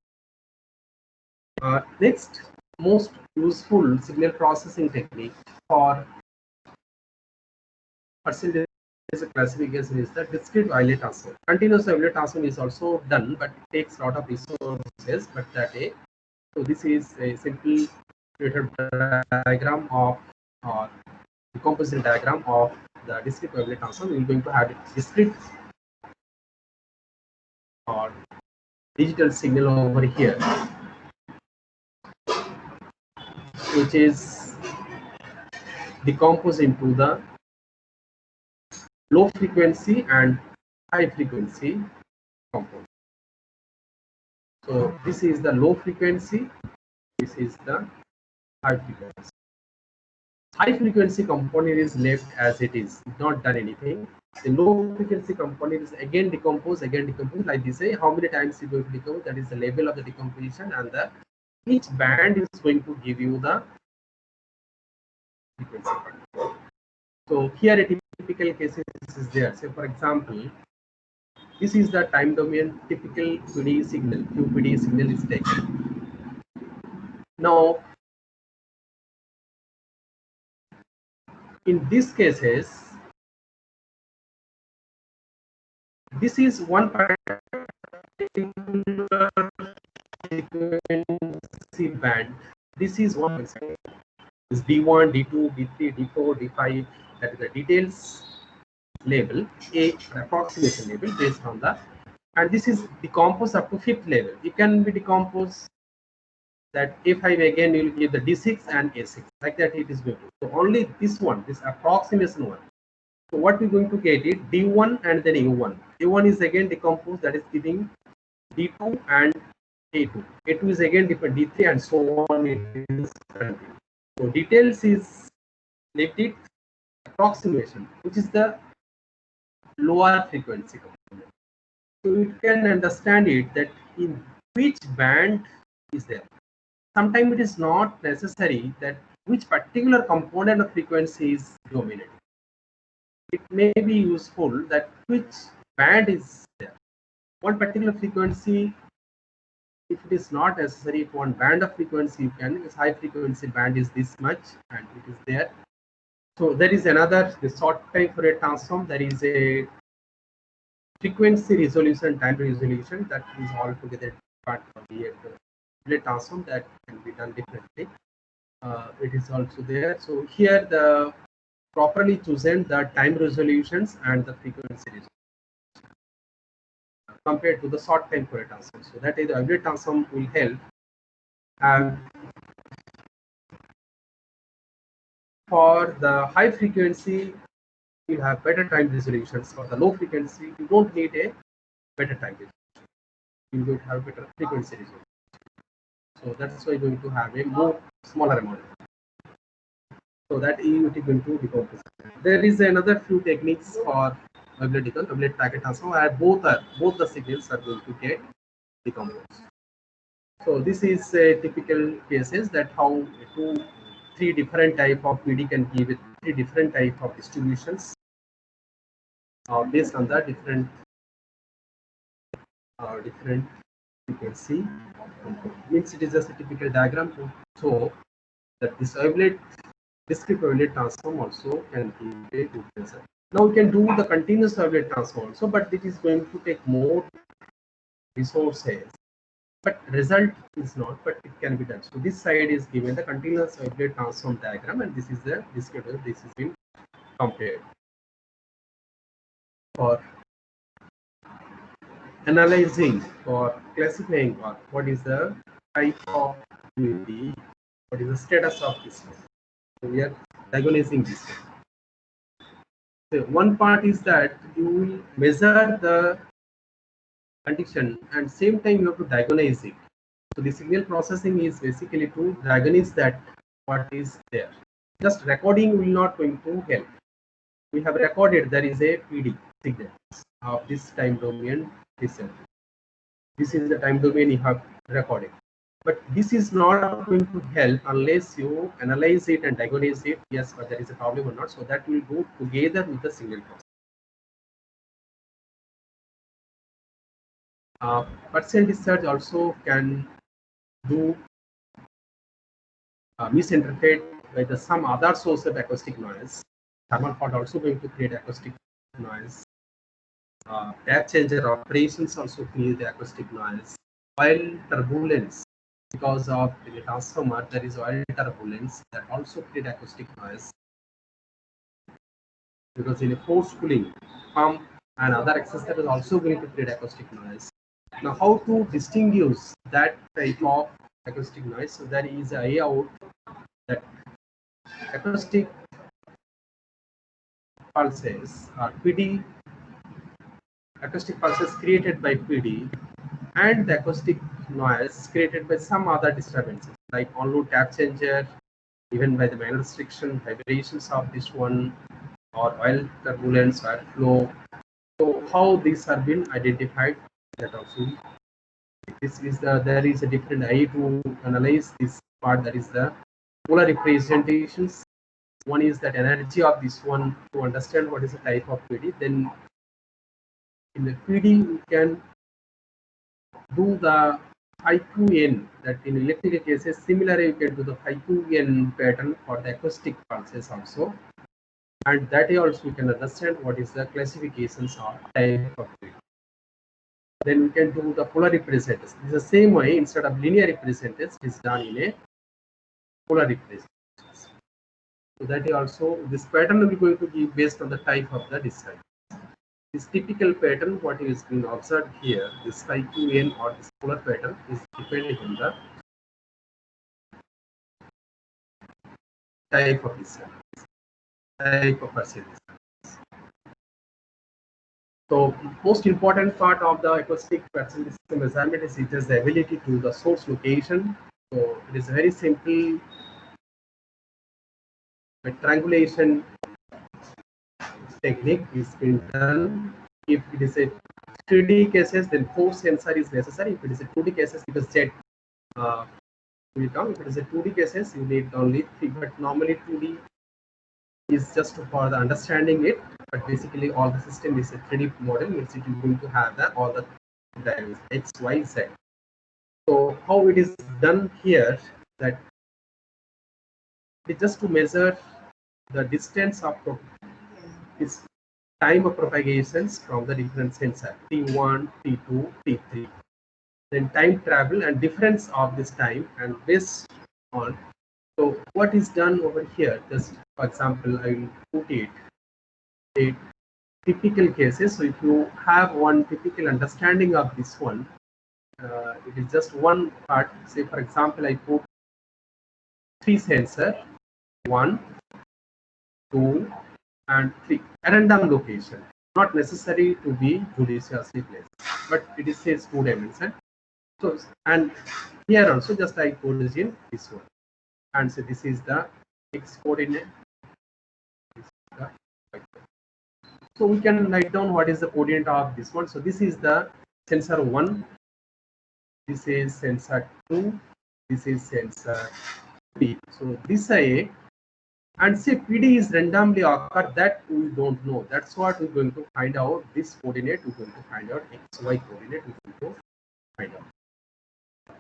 Next most useful signal processing technique for percentage classification is the discrete Euler transform. Continuous Euler transform is also done, but it takes a lot of resources. But that a so this is a simple diagram of or decomposition diagram of the discrete Euler transform. We are going to have discrete or digital signal over here, which is decomposed into the low frequency and high frequency component. So this is the low frequency, this is the high frequency. High frequency component is left as it is, not done anything. The low frequency component is again decomposed, like this. How many times you going to decompose? That is the level of the decomposition, and the each band is going to give you the frequency. So here a typical cases is there. So for example, this is the time domain typical PD signal. QPD signal is taken. Now, in these cases, this is one particular frequency band. This is one. This D1, D2, D3, D4, D5. That is the details label, a approximation label based on the, and this is decomposed up to 5th level. It can be decomposed that A5 again you will give the D6 and A6, like that it is going to. So only this one, this approximation one. So what we're going to get it D1 and then A1. A1 is again decomposed, that is giving D2 and A2. A2 is again different D3 and so on. It is so details is left it approximation, which is the lower frequency component. So you can understand it that in which band is there. Sometimes it is not necessary that which particular component of frequency is dominating. It may be useful that which band is there. One particular frequency, if it is not necessary, if one band of frequency you can, this high frequency band is this much and it is there. So there is another, the short time Fourier transform, there is a frequency resolution, time resolution, that is altogether part of the Fourier transform that can be done differently. it is also there. So here the properly chosen the time resolutions and the frequency resolution compared to the short time Fourier transform. So that is the Fourier transform will help. For the high frequency, you have better time resolutions. For the low frequency, you don't need a better time resolution. You will have better frequency resolution. So that's why you're going to have a more smaller amount. So that EUT is going to decompose. There is another few techniques for Wavelet packet transform where both the signals are going to get decomposed. So this is a typical cases that how three different type of PD can give it three different type of distributions based on the different frequency. Means it is just a typical diagram to show that this discrete Wavelet transform also can give a good result. Now we can do the continuous Wavelet transform also, but it is going to take more resources. But result is not, but it can be done. So this side is given the continuous Wavelet transform diagram, and this is the discrete. This is been compared for analyzing or classifying what is the type of UAV, what is the status of this one. So we are diagnosing this one. So one part is that you will measure the condition and same time you have to diagnose it. So the signal processing is basically to diagnose that what is there. Just recording will not going to help. We have recorded there is a PD signal of this time domain. This is the time domain you have recorded. But this is not going to help unless you analyze it and diagnose it. Yes, but there is a problem or not. So that will go together with the signal process. Partial discharge also can do misinterpret by the some other source of acoustic noise. Thermal fault also going to create acoustic noise. Tap changer operations also create acoustic noise. While turbulence, because of the transformer, there is oil turbulence that also create acoustic noise. Because in a force cooling pump and other accessories also going to create acoustic noise. Now, how to distinguish that type of acoustic noise? So there is a way out that acoustic pulses are PD, acoustic pulses created by PD, and the acoustic noise created by some other disturbances like on-load tap changer, even by the manual restriction, vibrations of this one, or oil turbulence, oil flow. So how these are been identified, that also this is there is a different way to analyze this part, that is the polar representations. One is that energy of this one to understand what is the type of PD. Then in the PD we can do the IQN, that in electrical cases similarly you can do the IQN pattern for the acoustic pulses also, and that also you can understand what is the classifications of type of PD. Then we can do the polar representatives. This is the same way, instead of linear representatives, it is done in a polar representatives. So that is also, this pattern will be going to give based on the type of the discharge. This typical pattern, what is being observed here, this IQN or this polar pattern is depending on the type of discharge, type of partial discharge. So most important part of the acoustic partial discharge measurement is it is the ability to the source location. So it is a very simple triangulation technique is been done. If it is a 3D cases, then force sensor is necessary. If it is a 2D cases, because Z will come. If it is a 2D cases, you need only 3. But normally 2D is just for the understanding it. But basically, all the system is a 3D model. Means it is going to have the all the values X, Y, Z. So how it is done here, that it's just to measure the distance of this time of propagations from the different sensor T1, T2, T3. Then time travel and difference of this time, and based on So what is done over here? Just for example, I will put it a typical cases. So if you have one typical understanding of this one, it is just one part. Say for example, I put 3 sensor, 1, 2, and 3 at random location. Not necessary to be judiciously placed, but it is says 2 dimension. So and here also just I put it in this one, and so this is the x coordinate. This is the y coordinate. So we can write down what is the coordinate of this one. So this is the sensor 1, this is sensor 2, this is sensor 3. So this A, and say PD is randomly occur, that we don't know. That's what we're going to find out. This coordinate we're going to find out, XY coordinate we're going to find out.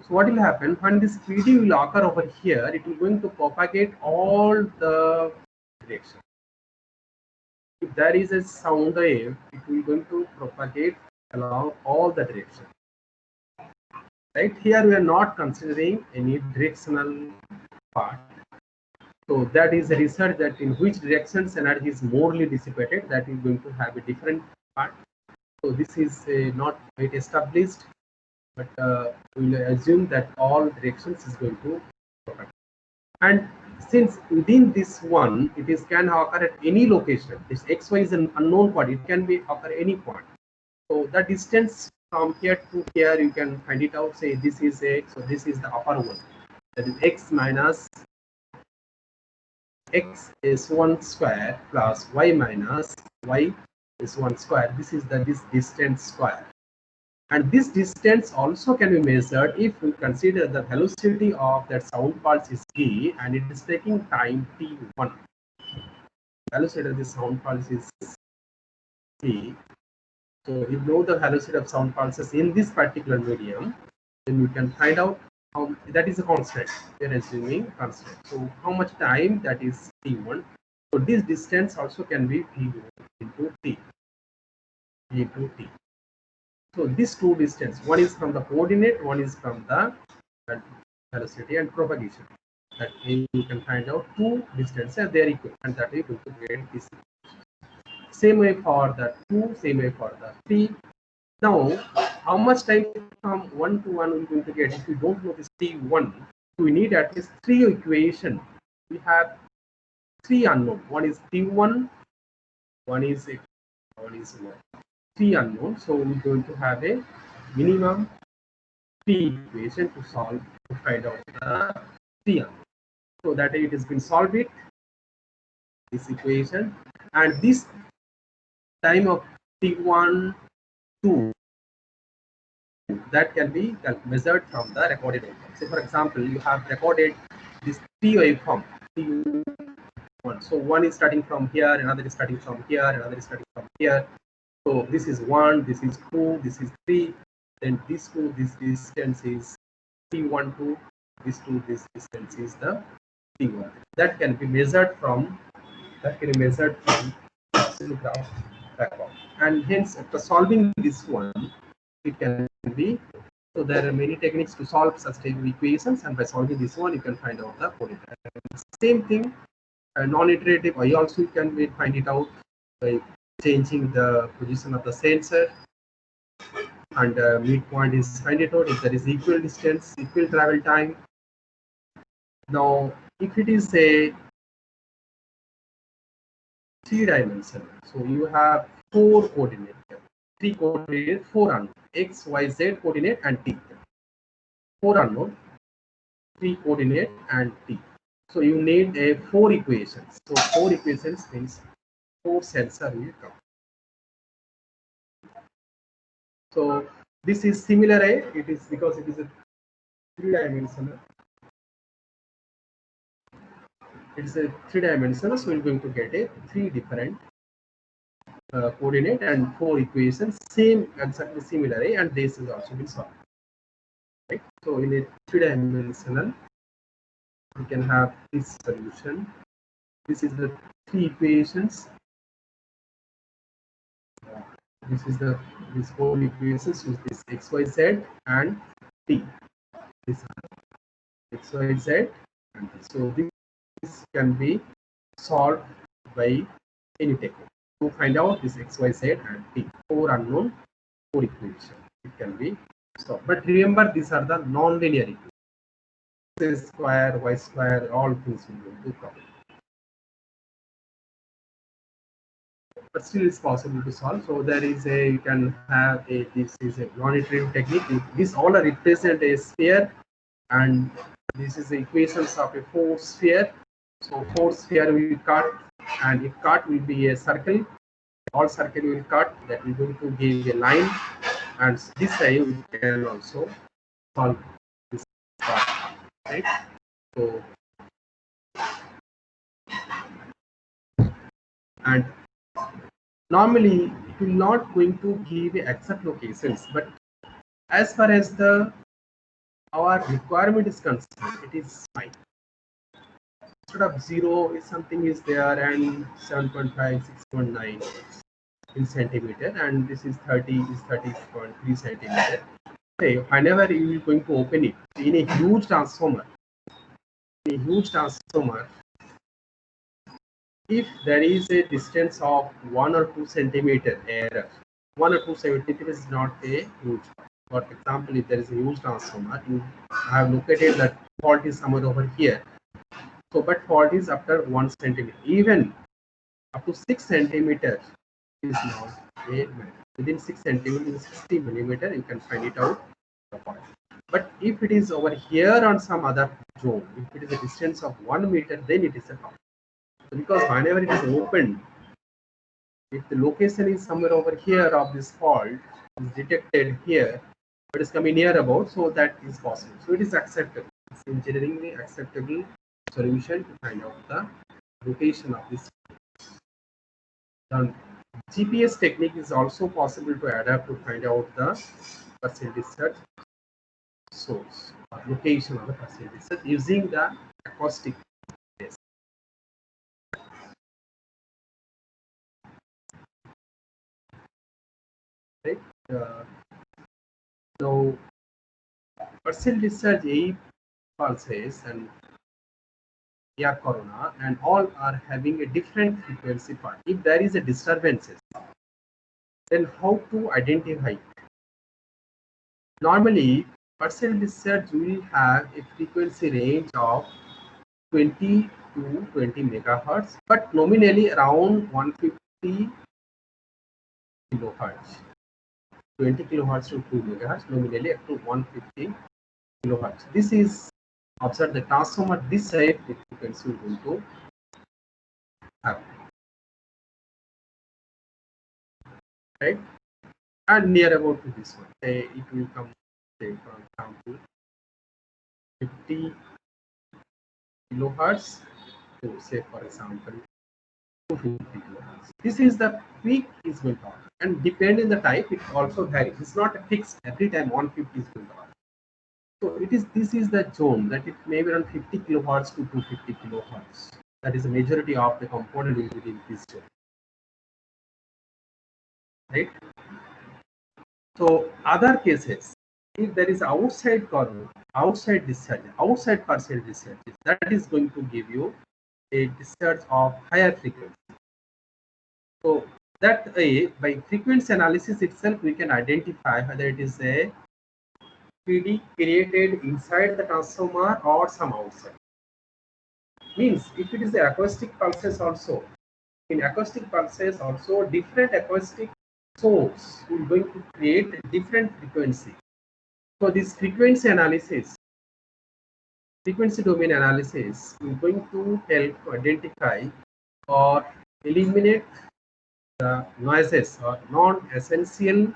So what will happen when this PD will occur over here? It will going to propagate all the directions. If there is a sound wave, it will going to propagate along all the directions. Right here, we are not considering any directional part. So that is a research that in which directions energy is morely dissipated. That is going to have a different part. So this is not quite established, but we will assume that all directions is going to propagate. And since within this one, it is can occur at any location. This xy is an unknown point. It can be occur any point. So the distance from here to here, you can find it out. Say this is x, so this is the upper one. That is x minus x is 1 square plus y minus y is 1 square. This is this distance square. And this distance also can be measured if we consider the velocity of that sound pulse is t and it is taking time t1. Velocity of the sound pulse is t. So you know the velocity of sound pulses in this particular medium, then you can find out how that is a constant. We are assuming constant. So how much time that is t1. So this distance also can be v1 into t. V into t. So these two distance, one is from the coordinate, one is from the velocity and propagation. That way you can find out two distances, they are equal, and that way you can get this. Same way for the 2, same way for the 3. Now, how much time from 1 to 1 we are going to get? If we don't know this T1, we need at least 3 equations. We have 3 unknown. One is T1, one is 1. 3 unknown. So we're going to have a minimum 3 equation to solve to find out the 3 unknown. So that it has been solved it, this equation, and this time of T1, 2, that can be measured from the recorded waveform. So for example, you have recorded this 3 waveform, T1. So one is starting from here, another is starting from here, another is starting from here. So this is 1, this is 2, this is 3, then this 2, this distance is T1, 2, this 2, this distance is the T1. That can be measured from graph background. And hence after solving this one, it can be, so there are many techniques to solve such type of equations, and by solving this one you can find out the coordinate. Same thing, non-iterative I also can find it out by changing the position of the sensor, and midpoint is find it out if there is equal distance, equal travel time. Now if it is a 3-dimensional, so you have 4 coordinates, 3 coordinates, 4 unknown, x, y, z coordinate and t. 4 unknown, 3 coordinate and t. So you need a 4 equations. So 4 equations means 4 sensor will come. So this is similar A. It is because it is a 3-dimensional. It is a 3-dimensional, so we're going to get a 3 different coordinate and 4 equations, same exactly similar A, and this is also been solved. Right? So in a 3-dimensional, we can have this solution. This is the 3 equations. This is these 4 equations with this x, y, z and t. This x, y, z And so this can be solved by any technique. To find out this x, y, z and t, 4 unknown, 4 equation. It can be solved. But remember, these are the non-linear equations. X square, y square, all things will be problem. But still it's possible to solve. So there is a, you can have a, this is a non-iterative technique. This all represent a sphere, and this is the equations of a 4 sphere. So 4 sphere will cut, and if cut will be a circle. All circle will cut, that is going to give a line, and this side we can also solve this part, right? So, and normally it will not going to give exact locations, but as far as the our requirement is concerned, it is fine. Instead of 0, if something is there, and 7.5, 6.9 in centimeter, and this is 30, is 30.3 centimeter. Okay, whenever you are going to open it in a huge transformer, if there is a distance of 1 or 2 centimeter error, 1 or 2 centimeter is not a huge. For example, if there is a huge transformer, you have located that fault is somewhere over here. So, but fault is after 1 centimeter. Even up to 6 centimeter is not a matter. Within 6 centimeter, 60 millimeter, you can find it out. But if it is over here on some other zone, if it is a distance of 1 meter, then it is a problem. Because whenever it is opened, if the location is somewhere over here of this fault is detected here, but is coming near about, so that is possible. So it is acceptable. It's engineeringly acceptable solution to find out the location of this. Now, GPS technique is also possible to adapt to find out the partial discharge source or location of the partial discharge using the acoustic test. Right? So, partial discharge A pulses and AR corona, and all are having a different frequency part. If there is a disturbances, then how to identify it? Normally, partial discharge will have a frequency range of 20 to 20 megahertz, but nominally around 150 kilohertz. 20 kilohertz to 2 megahertz, nominally up to 150 kilohertz. This is, observe the transformer this side, the frequency will go to have, right? And near about to this one, say it will come, say for example, 50 kilohertz to, say for example, 250 kilohertz. This is the peak is going on, and depending the type, it also varies. It's not a fixed every time 150 is going on. So it is, this is the zone that it may be around 50 kilohertz to 250 kilohertz. That is the majority of the component will be in this zone, right? So other cases, if there is outside current, outside discharge, outside partial discharge, that is going to give you a discharge of higher frequency. So that way, by frequency analysis itself, we can identify whether it is a PD created inside the transformer or some outside. Means if it is the acoustic pulses also, in acoustic pulses also, different acoustic source will going to create a different frequency. So this frequency analysis, frequency domain analysis is going to help to identify or eliminate the noises or non-essential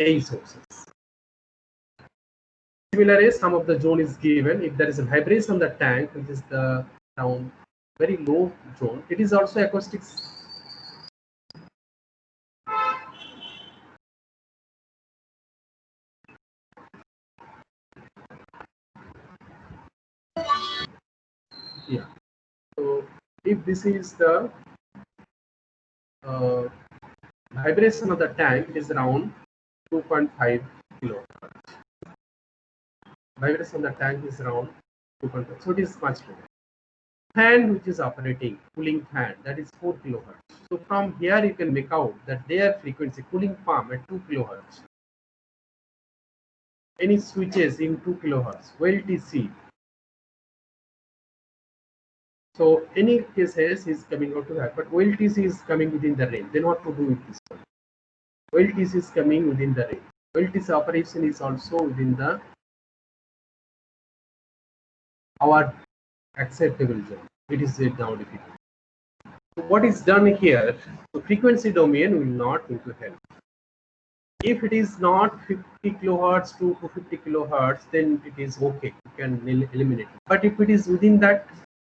A sources. Similarly, some of the zone is given. If there is a vibration on the tank, which is the down very low zone, it is also acoustics. Yeah. So if this is the vibration of the tank, it is around 2.5 kilohertz. vibration on the tank is around 200. So it is much lower. Fan which is operating, cooling fan, that is 4 kilohertz. So from here you can make out that their frequency, cooling pump at 2 kilohertz. Any switches in 2 kilohertz, OLTC. So any cases is coming out to that, but OLTC is coming within the range. Then what to do with this one? OLTC is coming within the range. OLTC operation is also within the our acceptable zone. It is now difficult. So what is done here? The frequency domain will not going to help. If it is not 50 kilohertz to 250 kilohertz, then it is okay. You can eliminate it. But if it is within that,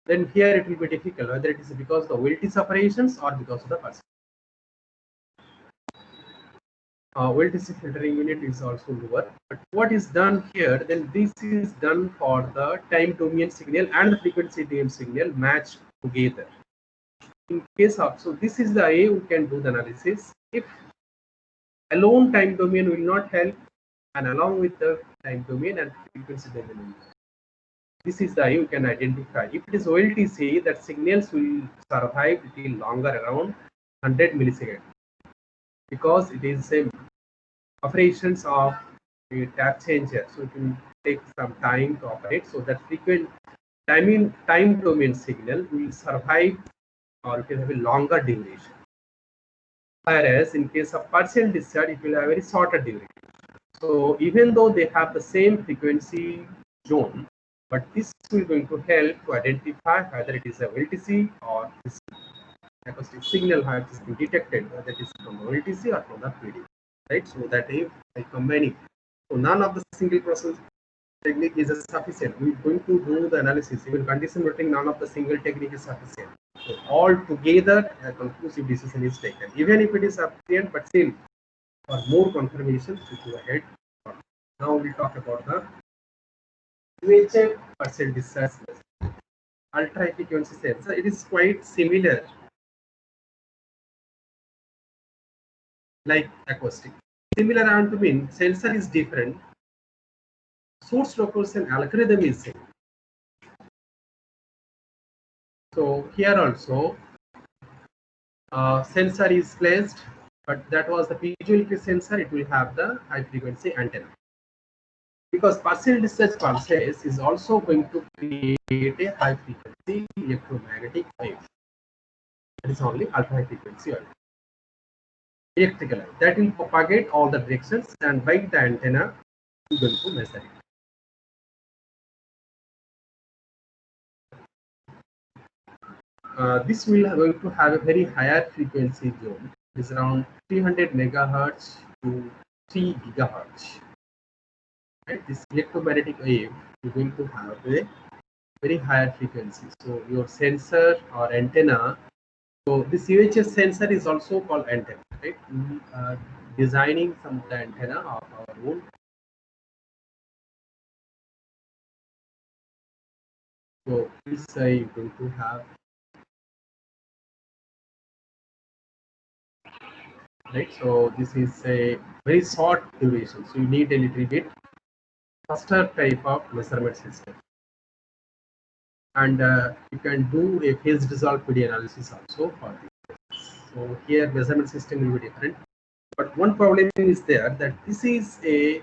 then here it will be difficult, whether it is because of the OLTC operations or because of the person. OLTC filtering unit is also lower. But what is done here, then this is done for the time domain signal and the frequency domain signal matched together. In case of, so this is the way we can do the analysis. If alone time domain will not help, and along with the time domain and frequency domain, this is the way you can identify. If it is OLTC, that signals will survive a little longer, around 100 milliseconds, because it is same operations of a tap changer, so it will take some time to operate. So that frequent time domain signal will survive, or it will have a longer duration. Whereas in case of partial discharge, it will have a very shorter duration. So even though they have the same frequency zone, but this will going to help to identify whether it is a OLTC or this acoustic signal has been detected, whether it is from the OLTC or from the PD. Right? So that if I combine it, so none of the single process technique is sufficient. We are going to do the analysis. Even condition monitoring, none of the single technique is sufficient. So all together, a conclusive decision is taken. Even if it is sufficient, but still, for more confirmation, we go ahead. Now we'll talk about the UHF partial discharge ultra high frequency sensor. It is quite similar, like acoustic. Similar and to mean sensor is different. Source location algorithm is same. So here also sensor is placed, but that was the piezoelectric sensor. It will have the high frequency antenna, because partial discharge pulses is also going to create a high frequency electromagnetic wave. That is only ultra high frequency wave. Electrical wave that will propagate all the directions, and by the antenna is going to measure it. This will going to have a very higher frequency zone. It is around 300 megahertz to 3 gigahertz. Right? This electromagnetic wave is going to have a very higher frequency. So your sensor or antenna. So this UHF sensor is also called antenna. Right? We are designing some of the antenna of our own. So this is going to have. Right, so this is a very short duration, so you need a little bit faster type of measurement system, and you can do a phase dissolved PD analysis also for this. So here measurement system will be different, but one problem is there, that this is a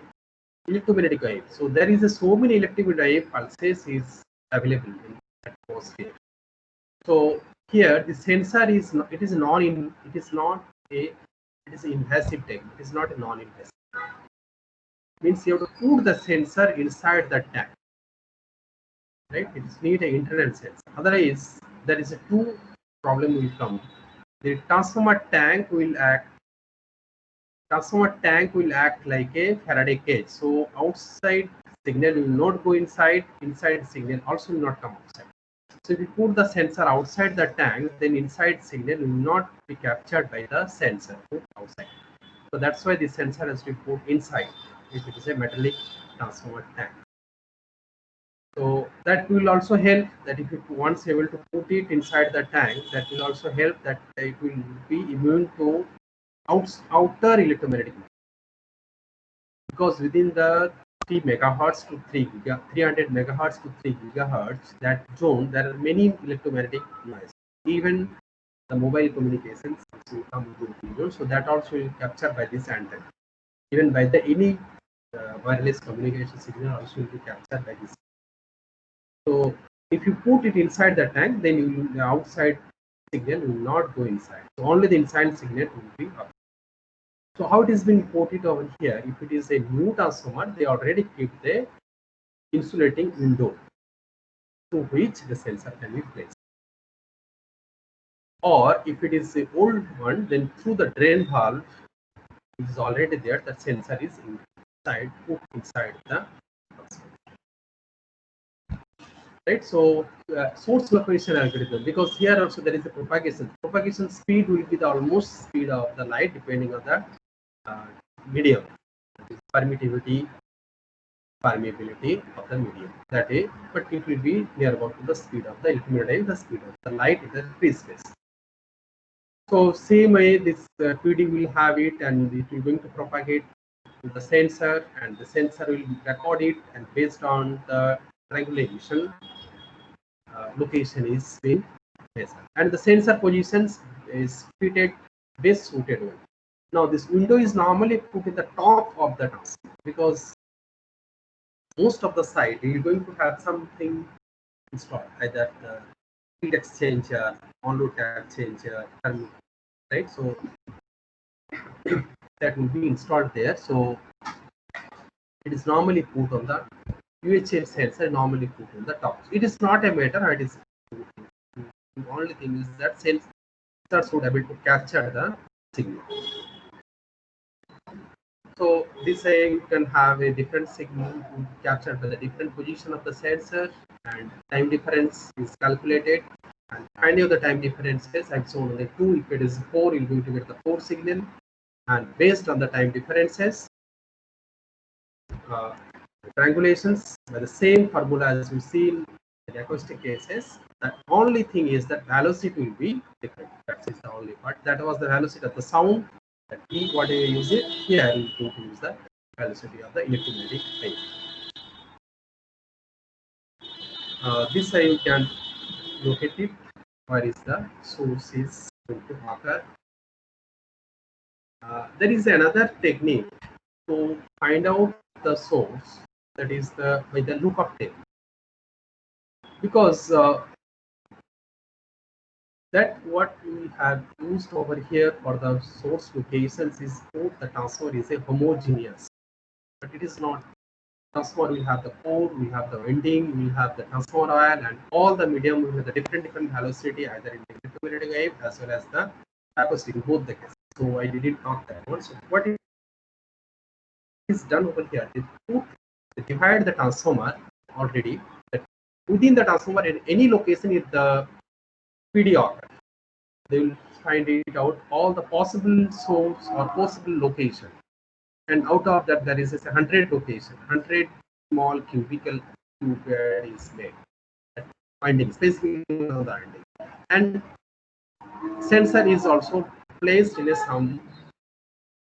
electromagnetic wave. So there is so many electromagnetic wave pulses is available in the atmosphere. So here the sensor is not, it is not invasive technique. It is not a non-invasive. Means you have to put the sensor inside the tank. Right? It needs an internal sensor. Otherwise, there is a two problem will come. The transformer tank will act like a Faraday cage. So outside signal will not go inside signal also will not come outside. So if you put the sensor outside the tank, then inside signal will not be captured by the sensor outside. So that's why the sensor has to be put inside if it is a metallic transformer tank. So that will also help that if you once able to put it inside the tank, that will also help that it will be immune to outer electromagnetic, because within the 3 megahertz to 300 megahertz to 3 gigahertz, that zone, there are many electromagnetic noise. Even the mobile communications will come into the zone, so that also will capture by this antenna. Even by the any wireless communication signal also will be captured by this. So if you put it inside the tank, then the outside signal will not go inside. So only the inside signal will be up. So how it is being ported over here? If it is a new transformer, they already keep the insulating window through which the sensor can be placed. Or if it is the old one, then through the drain valve, it is already there. The sensor is inside, put inside the transformer. Right. So source location algorithm, because here also there is a propagation speed will be the almost speed of the light depending on the medium, permittivity, permeability of the medium, that is, but it will be near about to the speed of the illuminating, the speed of the light in the free space. So same way this PD will have it, and it will going to propagate to the sensor, and the sensor will record it, and based on the triangulation, location is being measured, and the sensor positions is fitted best suited one. Now this window is normally put in the top of the transformer, because most of the site you're going to have something installed, either the heat exchanger, on-load exchanger, right? So that will be installed there. So it is normally put on the UHF sensor, normally put on the top. It is not a matter. It is the only thing is that sensors should able to capture the signal. So this way you can have a different signal captured by the different position of the sensor, and time difference is calculated, and finding the time differences, I've shown on the 2. If it is 4, you're going to get the 4 signal, and based on the time differences, triangulations by the same formula as we see in the acoustic cases. The only thing is that velocity will be different. That is the only part. That was the velocity of the sound. That E, what you use it here, you going to use the velocity of the electromagnetic wave. This way you can locate it. Where is the source is going to occur? There is another technique to find out the source, that is the by the lookup table, because that what we have used over here for the source locations is both the transformer is a homogeneous, but it is not. Transformer will have the core, we have the winding, we have the transformer oil, and all the medium will have the different velocity, either in the electromagnetic wave as well as the acoustic, in both the cases. So I didn't talk that one. So what is done over here is they divide the transformer already. That within the transformer in any location if the PD occurs, they will find it out all the possible source or possible location, and out of that there is a 100 location, 100 small cubical tube where is made, finding specifically on the ending, and sensor is also placed in a some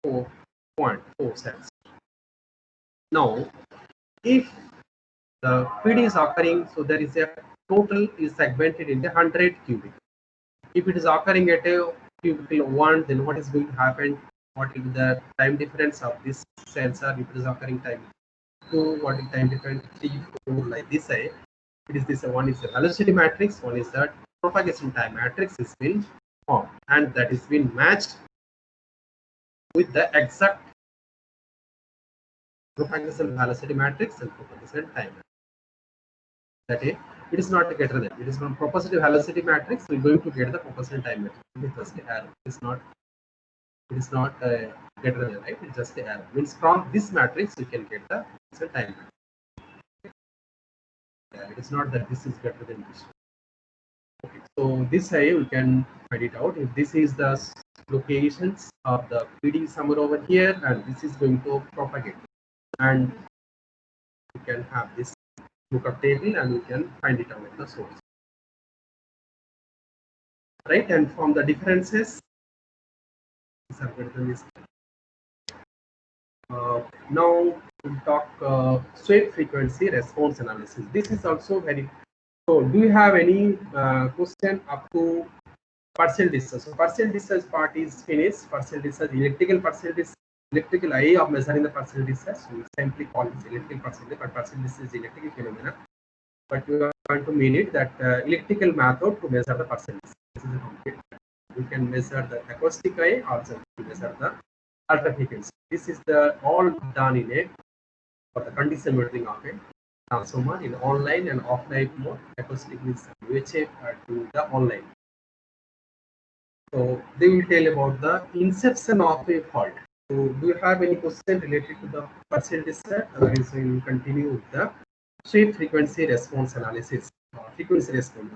4.4 sensor. Now if the PD is occurring, so there is a total is segmented in the 100 cubic. If it is occurring at a cubicle 1, then what is going to happen? What will be the time difference of this sensor? If it is occurring time 2, what is time difference 3, 4, like this way. It is this one is the velocity matrix, one is the propagation time matrix is been formed, and that is been matched with the exact propagation velocity matrix and propagation time matrix. That is, it is not a greater than, it is from propagation velocity matrix, we are going to get the propagation time matrix. It is just a arrow. It is not greater than, right? It's just a arrow. Means from this matrix we can get the time matrix. It is not that this is greater than this. Okay, so this way we can find it out. If this is the locations of the PD somewhere over here, and this is going to propagate, and we can have this lookup table, and we can find it out at the source, right? And from the differences, this algorithm is now we'll talk sweep frequency response analysis. This is also very. So, do you have any question up to partial discharge? So, partial discharge part is finished. Partial discharge, electrical eye of measuring the partial discharge. We simply call it electrical partial discharge, but partial discharge is electrical phenomena. But we are going to mean it that electrical method to measure the partial discharge. This is a complete. We can measure the acoustic eye, also measure the alpha frequency. This is the all done in a for the condition monitoring of a transformer in online and offline mode. Acoustic is UHF to the online. So they will tell about the inception of a fault. So do you have any question related to the partial discharge? Otherwise, we will continue with the sweep frequency response analysis or frequency response.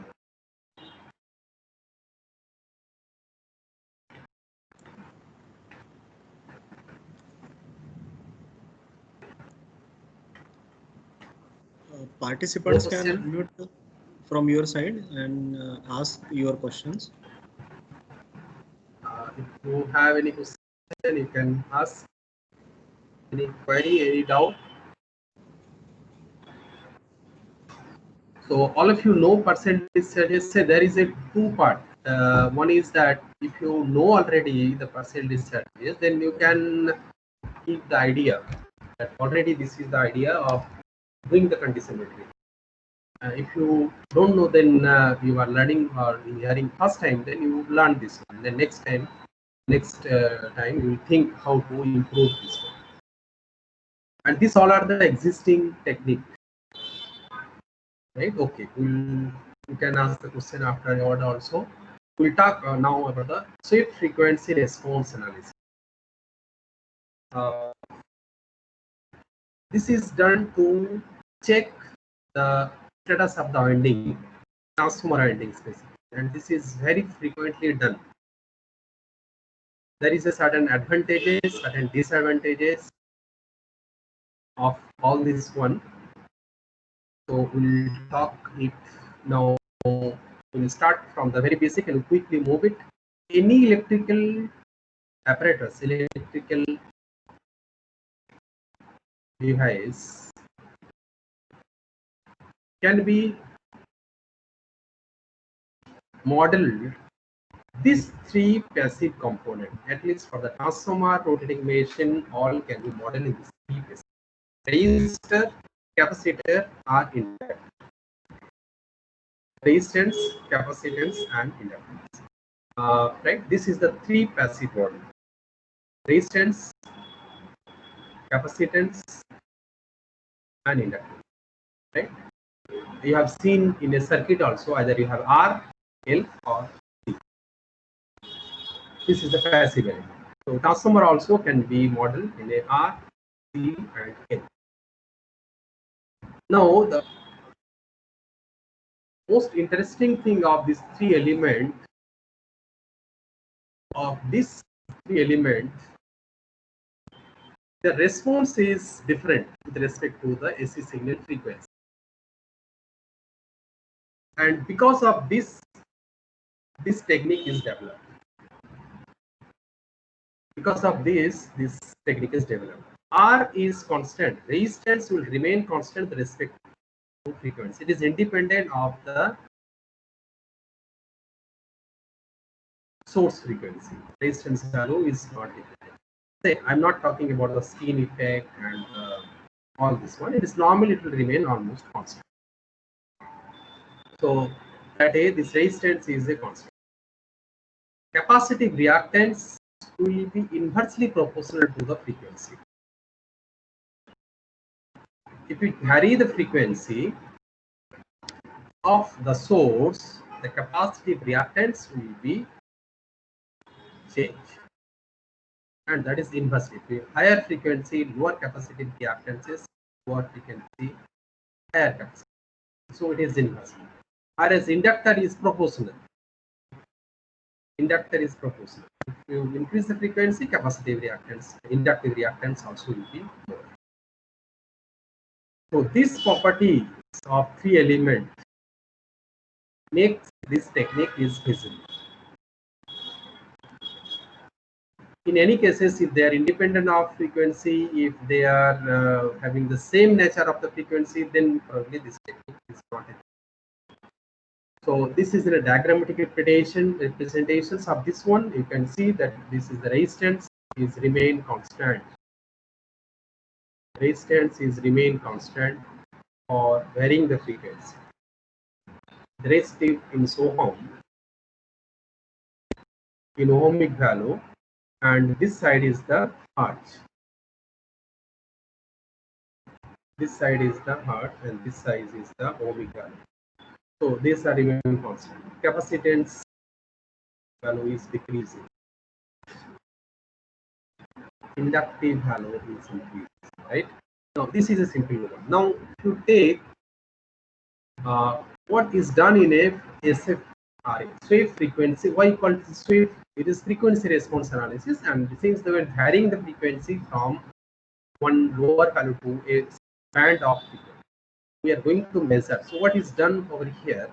Participants No can question? unmute from your side and ask your questions. If you have any question, you can ask any query, any doubt. So all of you know partial discharges. Say there is a two part. One is that if you know already the partial discharges, then you can keep the idea that already this is the idea of doing the condition monitoring. If you don't know, then you are learning or hearing first time, then you learn this one. Then next time you will think how to improve this one. And these all are the existing technique, right? Okay, you can ask the question afterward also. We'll talk now about the sweep frequency response analysis. This is done to check the status of the winding, transformer winding specifically, and this is very frequently done. There is a certain advantages, certain disadvantages of all this one. So we'll talk it now. We'll start from the very basic and quickly move it. Any electrical apparatus, electrical device can be modeled these three passive components, at least for the transformer, rotating machine, all can be modeled in these three passive. Resistor, capacitor, or inductor. Resistance, capacitance, and inductance. Right, this is the three passive model. Resistance, capacitance, and inductance. Right, you have seen in a circuit also either you have R, L, or C. This is the passive element. So transformer also can be modeled in a R, C, and L. Now the most interesting thing of these three elements the response is different with respect to the AC signal frequency. And because of this technique is developed. Because of this technique is developed. R is constant. Resistance will remain constant with respect to frequency. It is independent of the source frequency. Resistance value is not dependent. Say, I'm not talking about the skin effect and all this one. It is normally it will remain almost constant. So that is, this resistance is a constant. Capacitive reactance will be inversely proportional to the frequency. If we vary the frequency of the source, the capacitive reactance will be changed, and that is inversely. If we higher frequency, lower capacitive reactances, what we can see higher capacity. So it is inversely. Whereas inductor is proportional. Inductor is proportional. If you increase the frequency, capacitive reactance, inductive reactance also will be more. So this property of three elements makes this technique is feasible. in any cases, if they are independent of frequency, if they are having the same nature of the frequency, then probably this technique is not it. So this is in a diagrammatic representations of this one. You can see that this is the resistance is remain constant. Resistance is remain constant for varying the frequency. The resistive in ohmic value, and this side is the hertz. This side is the hertz and this side is the ohmic value. So these are remaining constant. Capacitance value is decreasing. Inductive value is increasing, right? Now this is a simple one. Now if you take what is done in a SFRA, sweep frequency, why call it sweep? It is frequency response analysis, and since they were varying the frequency from one lower value to a band of frequency, we are going to measure. So what is done over here?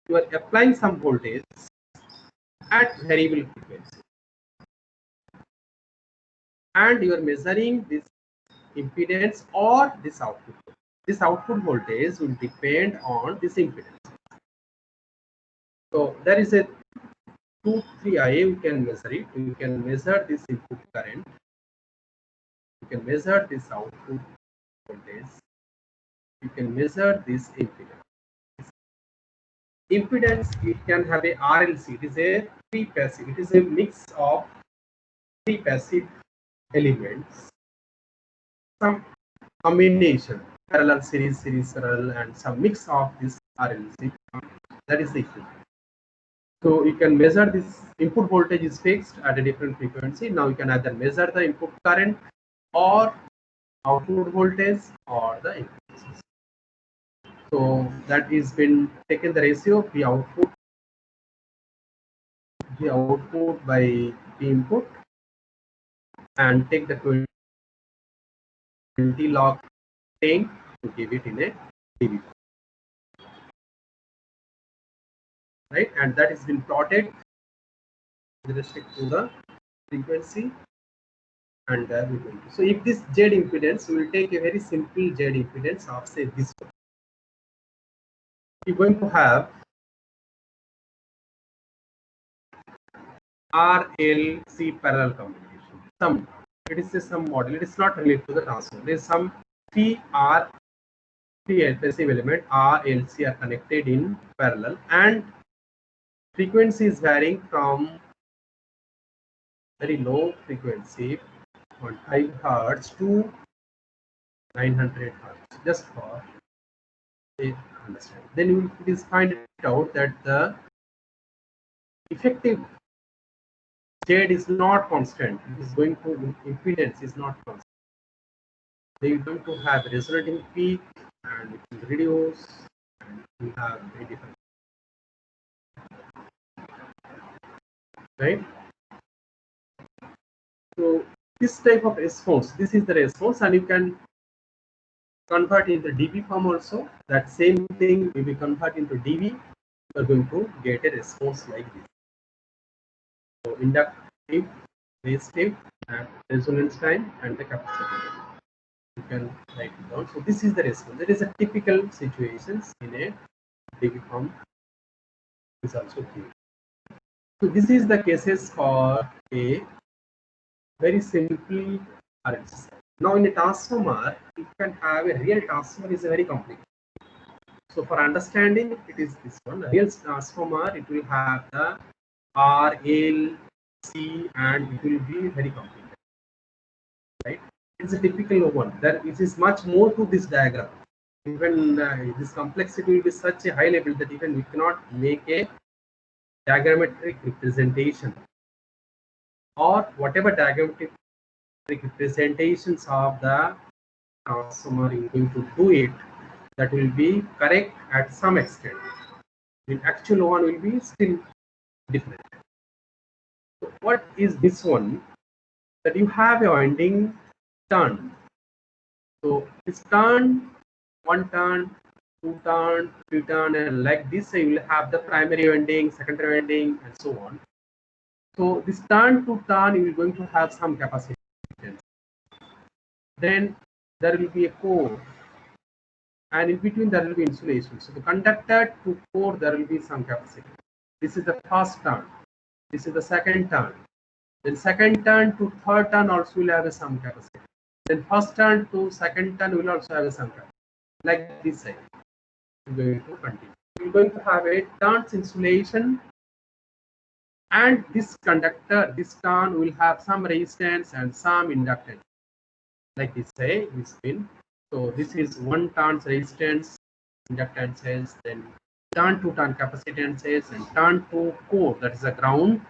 You are applying some voltage at variable frequency, and you are measuring this impedance or this output. This output voltage will depend on this impedance. So there is a 2-3 IA, we can measure it. You can measure this input current. You can measure this output voltage. You can measure this impedance. Impedance, it can have a RLC. It is a three passive. It is a mix of three passive elements. Some combination, parallel series, parallel, and some mix of this RLC. That is the equivalent. So you can measure this input voltage is fixed at a different frequency. Now you can either measure the input current or output voltage or the impedance. So that is been taken the ratio P output by P input, and take the 20 log 10 to give it in a dB. Right, and that has been plotted with respect to the frequency, and so if this Z impedance, we will take a very simple Z impedance of say this one. You're going to have RLC parallel combination. Some, it is a some model. It is not related to the transformer. There is some three passive element RLC are connected in parallel, and frequency is varying from very low frequency 5 hertz to 900 hertz, just for a understand. Then it is find out that the effective state is not constant. It is going to impedance is not constant. They are going to have resonating peak, and it will reduce, and it will have very different, right? So this type of response, this is the response, and you can convert into dB form also. That same thing will be converted into dB. You are going to get a response like this. So inductive, resistive, and resonance time, and the capacitor. You can write it down. So this is the response. That is a typical situations in a dB form is also given. So this is the cases for a very simple RLC. Now in a transformer, you can have a real transformer is very complex. So for understanding, it is this one. A real transformer, it will have the R, L, C, and it will be very complicated. Right? It's a typical one. There is much more to this diagram. Even this complexity will be such a high level that even we cannot make a diagrammatic representation, or whatever diagrammatic representations of the transformer is going to do it, that will be correct at some extent. The actual one will be still different. So what is this one? That you have a winding turn. So this turn, one turn, two turn, three turn, and like this, you will have the primary winding, secondary winding, and so on. So this turn to turn, you are going to have some capacitance. Then there will be a core, and in between there will be insulation. So the conductor to core, there will be some capacity. This is the first turn. This is the second turn. Then second turn to third turn also will have some capacity. Then first turn to second turn will also have some capacity. Like this side, we're going to continue. We're going to have a turns insulation, and this conductor, this turn will have some resistance and some inductance. Like this say, this pin. So this is one turns resistance, inductances, then turn to turn capacitances, and turn to core, that is a ground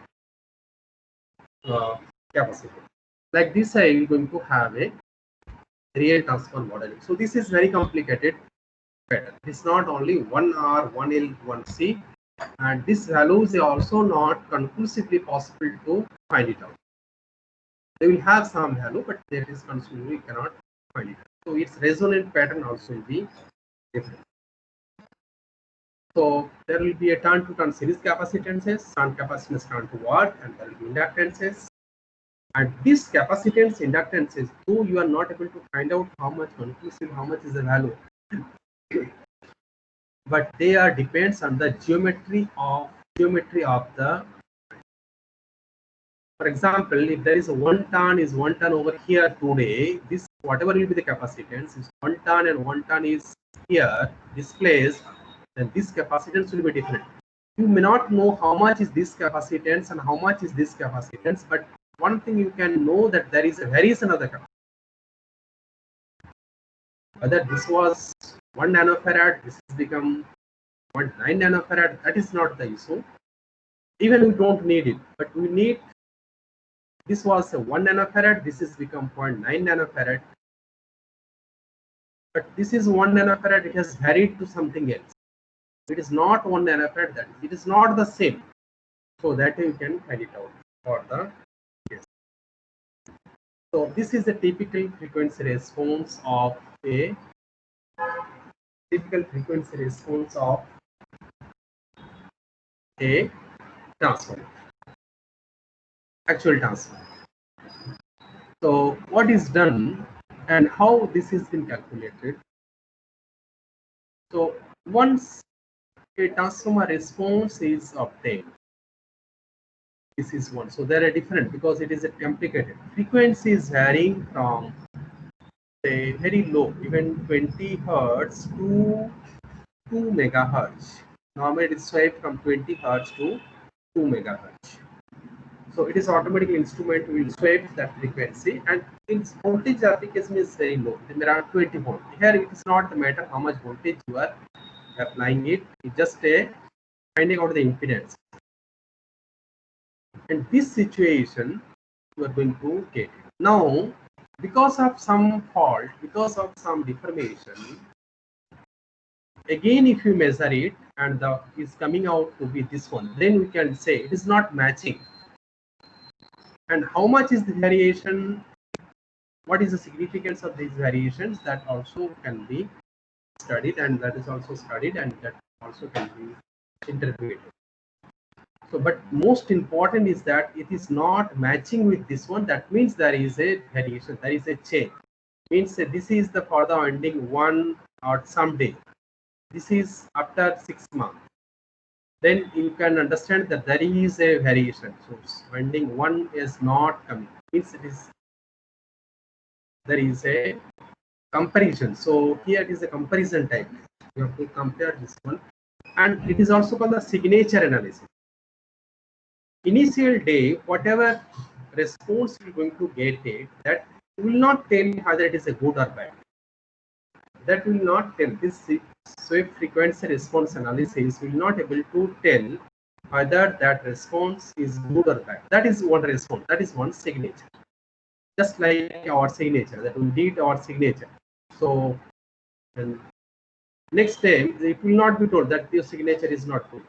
capacity. Like this, I am going to have a real transfer model. So this is very complicated pattern. It's not only 1R, 1L, 1C, and this values are also not conclusively possible to find it out. They will have some value, but that is conclusively cannot find it out. So its resonant pattern also will be different. So there will be a turn to turn series capacitances, turn capacitance turn to watt, and there will be inductances. And this capacitance inductances, though you are not able to find out how much conclusive, how much is the value, but they are depends on the geometry of the. For example, if there is a one turn over here today, this whatever will be the capacitance is one turn and one turn is here displaced, then this capacitance will be different. You may not know how much is this capacitance and how much is this capacitance, but one thing you can know that there is a variation of the capacitance. Whether this was 1 nanofarad, this has become 0.9 nanofarad, that is not the issue. Even we don't need it, but we need, this was a 1 nanofarad, this has become 0.9 nanofarad. But this is 1 nanofarad, it has varied to something else. It is not 1 nanofarad, that it is not the same. So that you can find it out for the case. So this is the typical frequency response of a transformer, actual transformer. So what is done and how this has been calculated. So once a transformer response is obtained, this is one. So there are different because it is a complicated. Frequency is varying from say very low, even 20 hertz to 2 megahertz. Normally it is swiped from 20 hertz to 2 megahertz. So it is automatically instrument will swipe that frequency, and its voltage application is very low. There are 20 volts. Here it is not the matter how much voltage you are applying it. It's just a finding out the impedance. In this situation, you are going to get it. Now, because of some fault, because of some deformation, again if you measure it and the is coming out to be this one, then we can say it is not matching. And how much is the variation? What is the significance of these variations? That also can be studied, and that is also studied, and that also can be interpreted. So, but most important is that it is not matching with this one. That means there is a variation, there is a change. Means that this is the for the ending one or someday. This is after 6 months. Then you can understand that there is a variation. So ending one is not coming. Means it is there is a comparison. So here it is a comparison type. You have to compare this one, and it is also called the signature analysis. Initial day, whatever response you're going to get it, that will not tell whether it is a good or bad. That will not tell. This sweep frequency response analysis will not able to tell whether that response is good or bad. That is one response. That is one signature. Just like our signature, that we did our signature. So, and next time it will not be told that your signature is not good,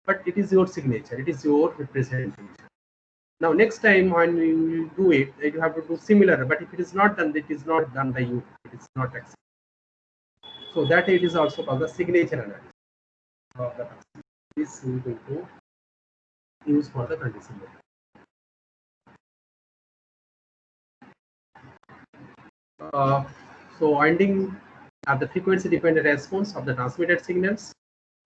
but it is your signature. It is your representation. Now, next time when you do it, you have to do similar. But if it is not done, it is not done by you. It is not accepted. So that it is also called the signature analysis. This we will going to use for the condition. So winding are the frequency dependent response of the transmitted signals.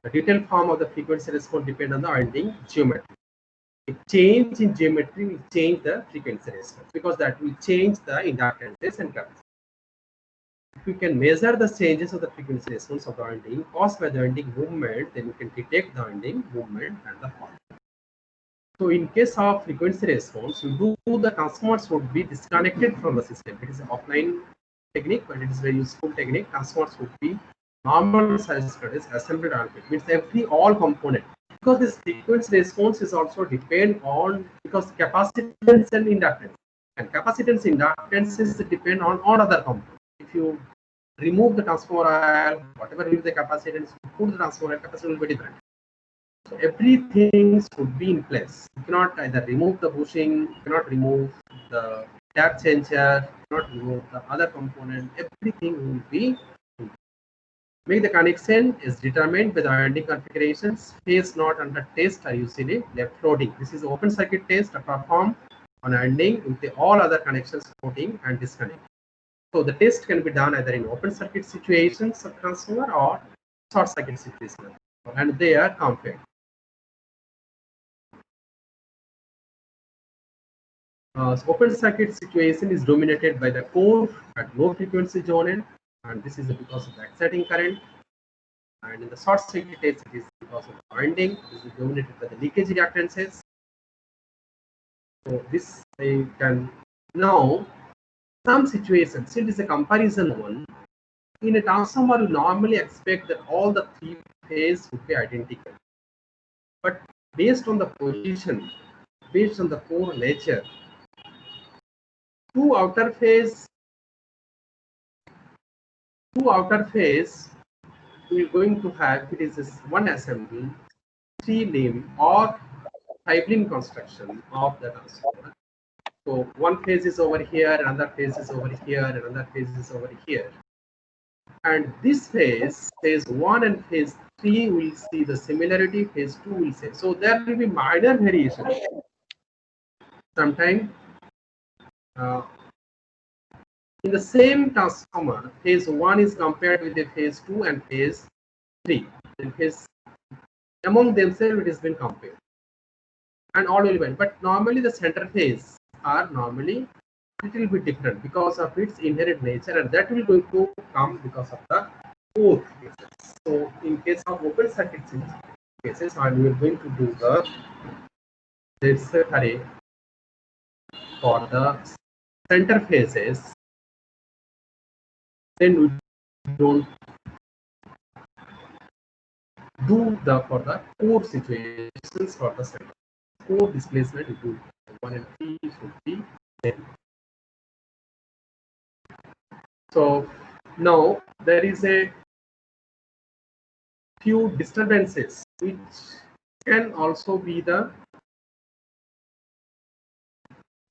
The detailed form of the frequency response depend on the winding geometry. A change in geometry will change the frequency response because that will change the inductances and capacitance. If we can measure the changes of the frequency response of the winding caused by the winding movement, then we can detect the winding movement and the fault. So in case of frequency response, the transformers would be disconnected from the system. It is an offline technique, but it is very useful technique. Transformers would be normal size studies assembled on it. Means all component. Because this frequency response is also depend on because capacitance and inductance. And capacitance inductances depend on other components. If you remove the transformer oil, whatever is the capacitance, put the transformer capacitance will be different. So everything should be in place. You cannot either remove the bushing, you cannot remove the tap changer, you cannot remove the other component. Everything will be in. Make the connection is determined by the winding configurations. Phase not under test are usually left floating. This is open circuit test performed on winding with all other connections floating and disconnect. So the test can be done either in open circuit situations of transformer or short circuit situations, and they are compared. So open circuit situation is dominated by the core at low frequency zone end, and this is because of the exciting current. And in the short circuit case, it is because of the winding. This is dominated by the leakage reactances. So this I can now some situations. It is a comparison one. In a transformer, you normally expect that all the three phases would be identical, but based on the position, based on the core nature, two outer phase we're going to have it is this one assembly, three limb or five limb construction of the transformer. So one phase is over here, another phase is over here, another phase is over here. And this phase 1 and phase 3 will see the similarity, phase 2 will say. So there will be minor variation. Sometimes in the same transformer, phase 1 is compared with the phase 2 and phase 3. Then phase among themselves it has been compared. And all will be fine. But normally the center phase are normally little bit different because of its inherent nature, and that will going to come because of the core cases. So in case of open circuit cases, and we are going to do the tensor array for the center phases, then we don't do the for the core situations for the center. Core displacement we do 1 and 3 should be 10. So now there is a few disturbances which can also be the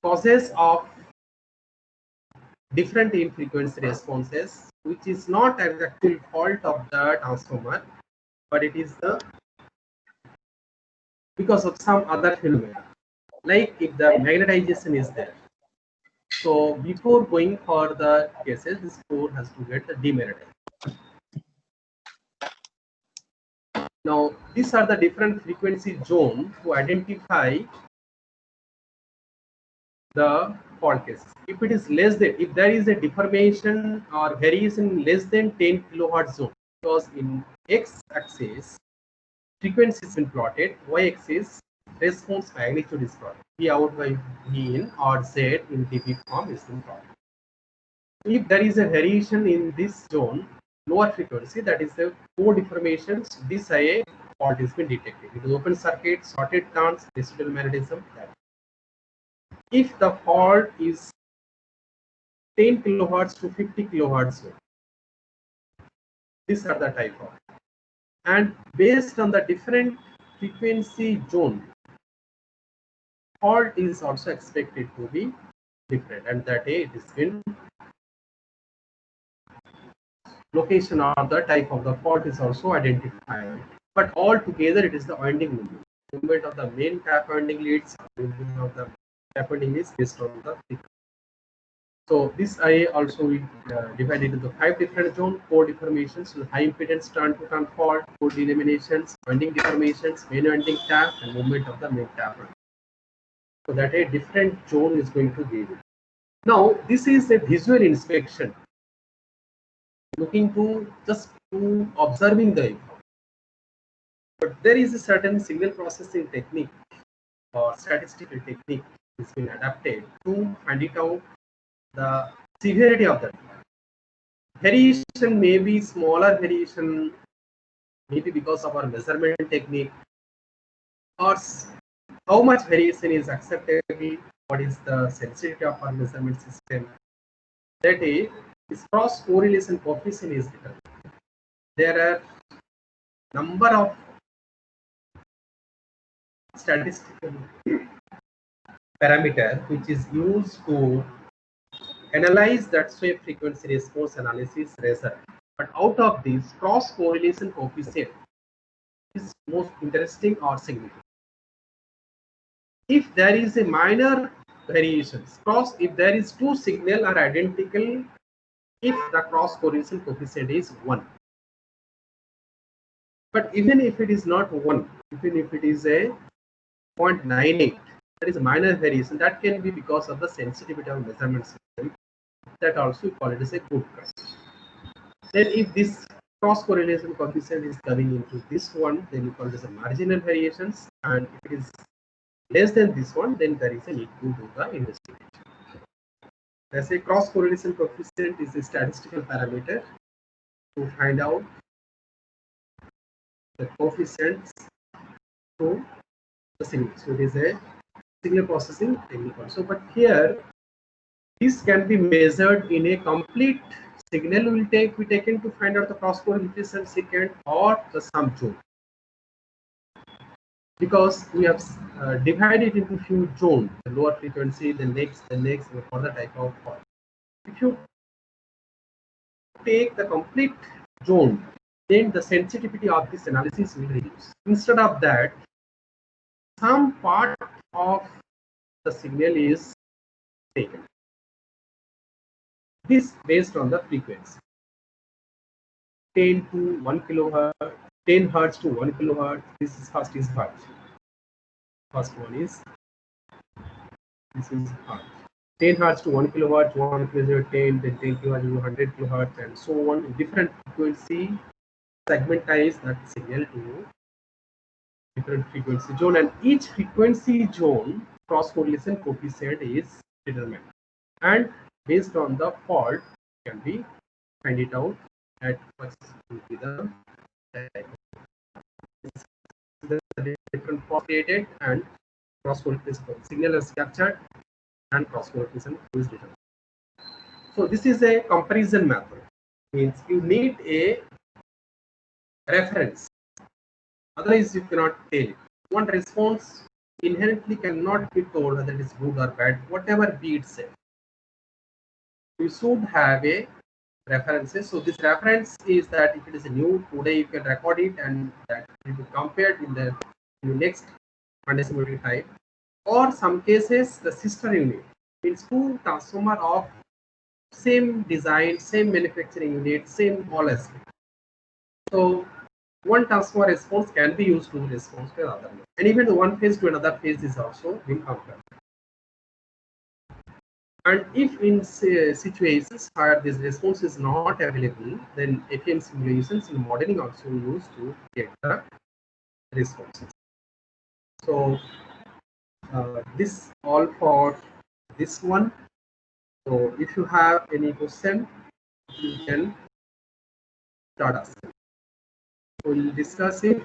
causes of different in frequency responses, which is not an actual fault of the transformer, but it is the because of some other phenomena, like if the magnetization is there. So before going for the cases, this core has to get the demagnetized. Now these are the different frequency zones to identify the fault cases. If it is less than, if there is a deformation or variation less than 10 kilohertz zone, because in x-axis frequency is been plotted, y-axis response magnitude is plotted, V out by V in or Z in dB form is been plotted. If there is a variation in this zone, lower frequency, that is the core deformations, this IA fault has been detected. It is open circuit, shorted turns, residual magnetism. If the fault is 10 kilohertz to 50 kilohertz zone, these are the type of. And based on the different frequency zone, fault is also expected to be different, and that it has been location or the type of the fault is also identified. But all together, it is the winding movement. Movement of the main tap winding leads, movement of the tap winding leads based on the frequency. So this I also divided into 5 different zones, 4 deformations, so high impedance turn-to-turn fault, 4 delaminations, winding deformations, main winding tap, and movement of the main tap. So that a different zone is going to give it. Now this is a visual inspection, looking to just to observing the effect. But there is a certain signal processing technique or statistical technique has been adapted to find it out the severity of that. Variation may be smaller variation, maybe because of our measurement technique, or how much variation is acceptable, what is the sensitivity of our measurement system. That is, this cross correlation coefficient is determined. There are number of statistical parameter which is used to analyze that wave frequency response analysis result. But out of this, cross correlation coefficient is most interesting or significant. If there is a minor variations, if there is two signal are identical, if the cross correlation coefficient is 1. But even if it is not 1, even if it is a 0.98, that is a minor variation, that can be because of the sensitivity of measurement system. That also we call it as a good cross. Then if this cross correlation coefficient is coming into this one, then you call it as a marginal variations, and if it is less than this one, then there is a need to do the investigation. Let's say cross correlation coefficient is a statistical parameter to find out the coefficients to the signal. So it is a signal processing technique also. But here this can be measured in a complete signal will be taken to find out the cross correlation second or the sum zone. Because we have divided into few zones, the lower frequency, the next, for the type of fault. If you take the complete zone, then the sensitivity of this analysis will reduce. Instead of that, some part of the signal is taken. This based on the frequency. 10 to 1 kilohertz, 10 hertz to 1 kilohertz. This is first is hertz. First one is this is hertz. 10 hertz to 1 kilohertz, 1 kilohertz, 10, then 10 kilohertz to 100 kilohertz, and so on. Different frequency segmentize that signal to different frequency zone, and each frequency zone cross correlation coefficient is determined, and based on the fault can be find it out at what will be the different fault created and cross correlation signal is captured and cross correlation is determined. So this is a comparison method. Means you need a reference, otherwise you cannot tell it. One response inherently cannot be told whether it is good or bad, whatever be it said. You should have a references. So this reference is that if it is a new today, you can record it and that will be compared in the next condensation type. Or some cases the sister unit means two transformer of same design, same manufacturing unit, same all aspect. So one transformer response can be used to response to another, and even the one phase to another phase is also being compared. And if in situations where this response is not available, then FEM simulations in modeling also used to get the responses. So this all for this one. So if you have any question, you can start asking. We'll discuss it.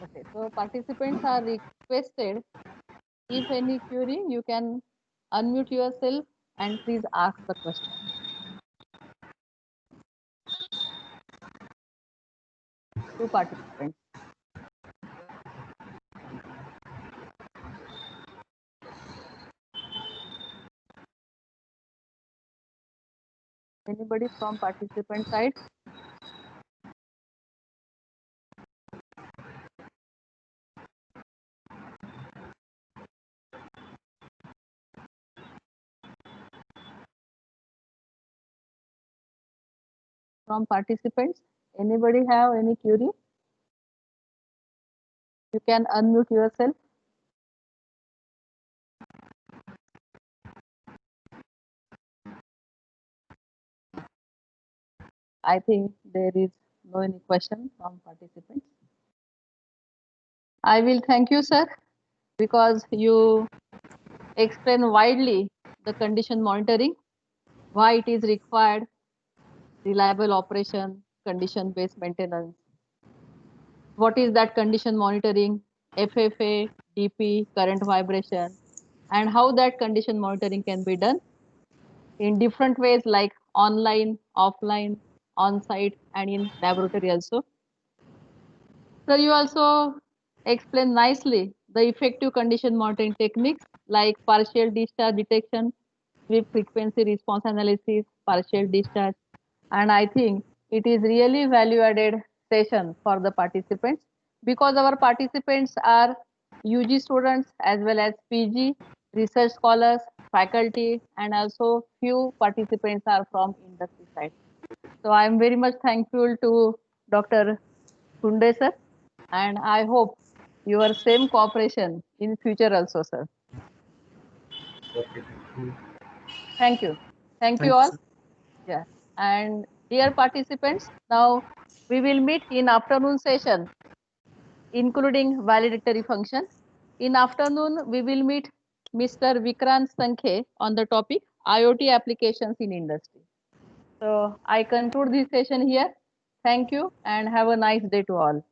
Okay, so participants are requested, if any query, you can unmute yourself and please ask the question. Two participants. Anybody from participant side? from participants? Anybody have any query? You can unmute yourself. I think there is no any question from participants. I will thank you, sir, because you explain widely the condition monitoring, why it is required, reliable operation, condition-based maintenance. What is that condition monitoring, FFA, DP, current vibration, and how that condition monitoring can be done in different ways like online, offline, on-site, and in laboratory also. So you also explain nicely the effective condition monitoring techniques like partial discharge detection, sweep frequency response analysis, partial discharge. And I think it is really value added session for the participants because our participants are UG students as well as PG, research scholars, faculty, and also few participants are from industry side. So I am very much thankful to Dr. Kundu sir, and I hope your same cooperation in future also, sir. Okay. Thank you. Thank you Thank you, all. sir. Yeah. And dear participants, now we will meet in afternoon session, including validatory function. In afternoon, we will meet Mr. Vikrant Sankhe on the topic IoT applications in industry. So I conclude this session here. Thank you and have a nice day to all.